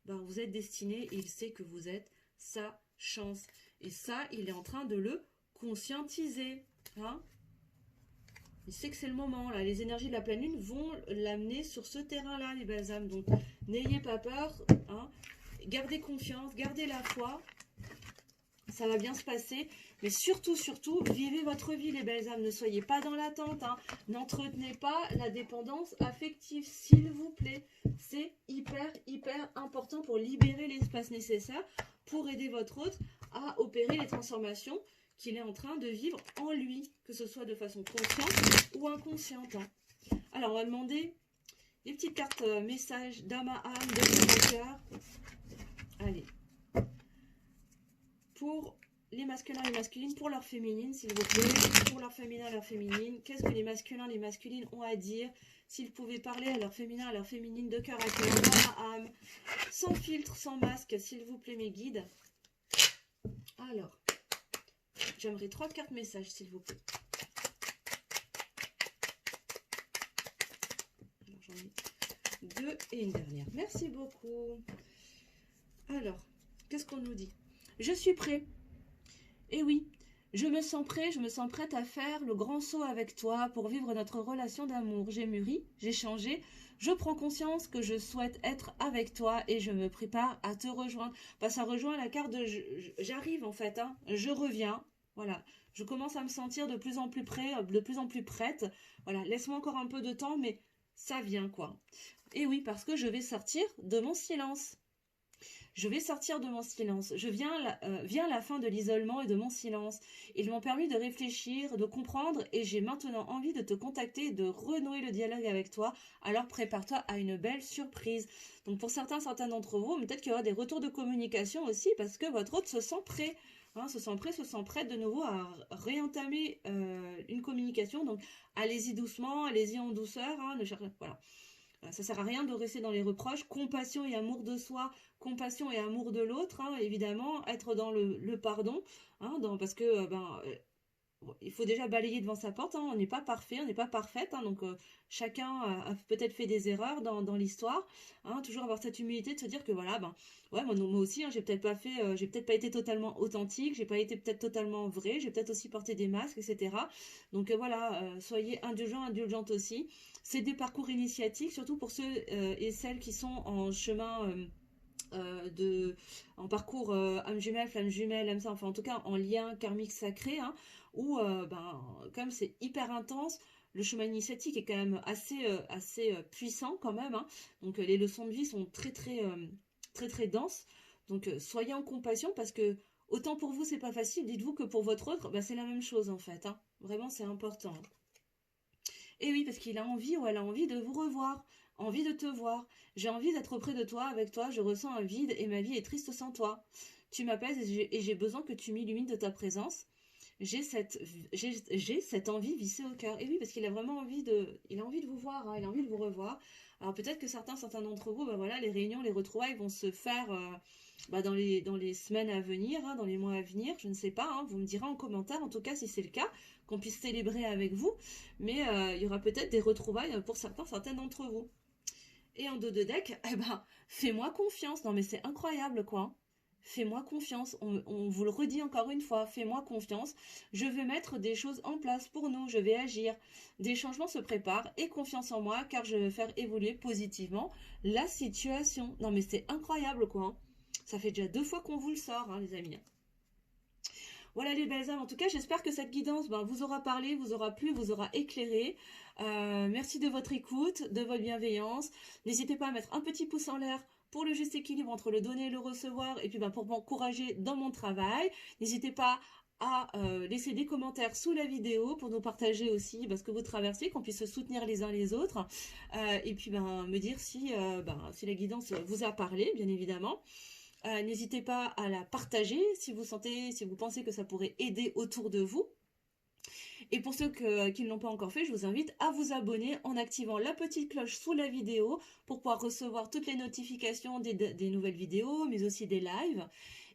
vous êtes destinés et il sait que vous êtes sa chance. Et ça, il est en train de le conscientiser. Hein, il sait que c'est le moment. Là. Les énergies de la pleine lune vont l'amener sur ce terrain-là, les belles âmes. Donc, n'ayez pas peur. Hein, gardez confiance, gardez la foi. Ça va bien se passer. Mais surtout, surtout, vivez votre vie, les belles âmes. Ne soyez pas dans l'attente. Hein. N'entretenez pas la dépendance affective, s'il vous plaît. C'est hyper, hyper important pour libérer l'espace nécessaire pour aider votre hôte à opérer les transformations qu'il est en train de vivre en lui, que ce soit de façon consciente ou inconsciente. Hein. Alors, on va demander les petites cartes messages d'âme à âme, de cœur. Allez. Pour les masculins et les masculines, pour leur féminine, s'il vous plaît. Pour leur féminin et leur féminine. Qu'est-ce que les masculins et les masculines ont à dire? S'ils pouvaient parler à leur féminin, à leur féminine, de cœur à cœur, d'âme à âme, sans filtre, sans masque, s'il vous plaît, mes guides. Alors, j'aimerais 3 cartes messages, s'il vous plaît. Alors, j'en ai 2 et une dernière. Merci beaucoup. Alors, qu'est-ce qu'on nous dit? Je suis prêt. Et oui, je me sens prête à faire le grand saut avec toi pour vivre notre relation d'amour. J'ai mûri, j'ai changé, je prends conscience que je souhaite être avec toi et je me prépare à te rejoindre. Ça rejoint la carte de j'arrive en fait, hein, je reviens. Voilà, je commence à me sentir de plus en plus près, de plus en plus prête. Voilà, laisse-moi encore un peu de temps, mais ça vient quoi. Et oui, parce que je vais sortir de mon silence. Je vais sortir de mon silence. Viens la fin de l'isolement et de mon silence. Ils m'ont permis de réfléchir, de comprendre et j'ai maintenant envie de te contacter et de renouer le dialogue avec toi. Alors prépare-toi à une belle surprise. Donc pour certains d'entre vous, peut-être qu'il y aura des retours de communication aussi parce que votre hôte se sent prêt. Hein, se sent prête de nouveau à réentamer une communication. Donc allez-y doucement, allez-y en douceur. Hein, voilà. Ça sert à rien de rester dans les reproches. Compassion et amour de soi, compassion et amour de l'autre, hein, évidemment, être dans le pardon, hein, parce que bon, il faut déjà balayer devant sa porte, hein, on n'est pas parfait, on n'est pas parfaite, hein, donc chacun a peut-être fait des erreurs dans l'histoire, hein, toujours avoir cette humilité de se dire que voilà, ouais, moi aussi, hein, j'ai peut-être pas été totalement authentique, j'ai pas été peut-être totalement vrai, j'ai peut-être aussi porté des masques, etc. Donc voilà, soyez indulgents, indulgentes aussi. C'est des parcours initiatiques, surtout pour ceux et celles qui sont en chemin. En parcours âme jumelle, flamme jumelle, âme ça, enfin en tout cas en lien karmique sacré, hein, où comme c'est hyper intense, le chemin initiatique est quand même assez puissant quand même, hein. Donc les leçons de vie sont très denses. Donc soyez en compassion parce que autant pour vous c'est pas facile, dites-vous que pour votre autre, c'est la même chose en fait, hein. Vraiment c'est important. Et oui, parce qu'il a envie ou elle a envie de vous revoir, envie de te voir. J'ai envie d'être auprès de toi, avec toi, je ressens un vide et ma vie est triste sans toi. Tu m'apaises et j'ai besoin que tu m'illumines de ta présence. J'ai cette envie vissée au cœur. Et oui, parce qu'il a vraiment il a envie de vous voir, hein, il a envie de vous revoir. Alors peut-être que certains d'entre vous, voilà, les réunions, les retrouvailles vont se faire dans les semaines à venir, hein, dans les mois à venir, je ne sais pas, hein, vous me direz en commentaire, en tout cas si c'est le cas, qu'on puisse célébrer avec vous, mais il y aura peut-être des retrouvailles pour certaines d'entre vous. Et en dos de deck, fais-moi confiance, non mais c'est incroyable quoi. Fais-moi confiance, on vous le redit encore une fois, fais-moi confiance, je vais mettre des choses en place pour nous, je vais agir, des changements se préparent et confiance en moi car je vais faire évoluer positivement la situation. Non mais c'est incroyable quoi. Ça fait déjà 2 fois qu'on vous le sort, hein, les amis. Voilà les belles âmes, en tout cas j'espère que cette guidance vous aura parlé, vous aura plu, vous aura éclairé. Merci de votre écoute, de votre bienveillance. N'hésitez pas à mettre un petit pouce en l'air pour le juste équilibre entre le donner et le recevoir, et puis pour m'encourager dans mon travail. N'hésitez pas à laisser des commentaires sous la vidéo pour nous partager aussi ce que vous traversez, qu'on puisse se soutenir les uns les autres, et puis me dire si la guidance vous a parlé, bien évidemment. N'hésitez pas à la partager si vous pensez que ça pourrait aider autour de vous. Et pour ceux qui ne l'ont pas encore fait, je vous invite à vous abonner en activant la petite cloche sous la vidéo pour pouvoir recevoir toutes les notifications des nouvelles vidéos, mais aussi des lives.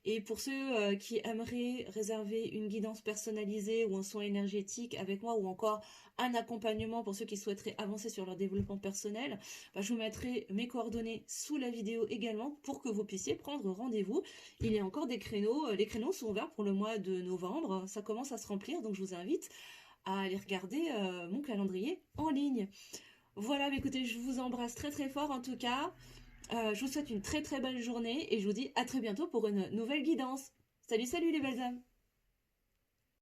Et pour ceux qui aimeraient réserver une guidance personnalisée ou un soin énergétique avec moi, ou encore un accompagnement pour ceux qui souhaiteraient avancer sur leur développement personnel, je vous mettrai mes coordonnées sous la vidéo également pour que vous puissiez prendre rendez-vous. Il y a encore des créneaux, les créneaux sont ouverts pour le mois de novembre, ça commence à se remplir, donc je vous invite à aller regarder mon calendrier en ligne. Voilà, écoutez, je vous embrasse très fort en tout cas. Je vous souhaite une très belle journée et je vous dis à très bientôt pour une nouvelle guidance. Salut les belles âmes!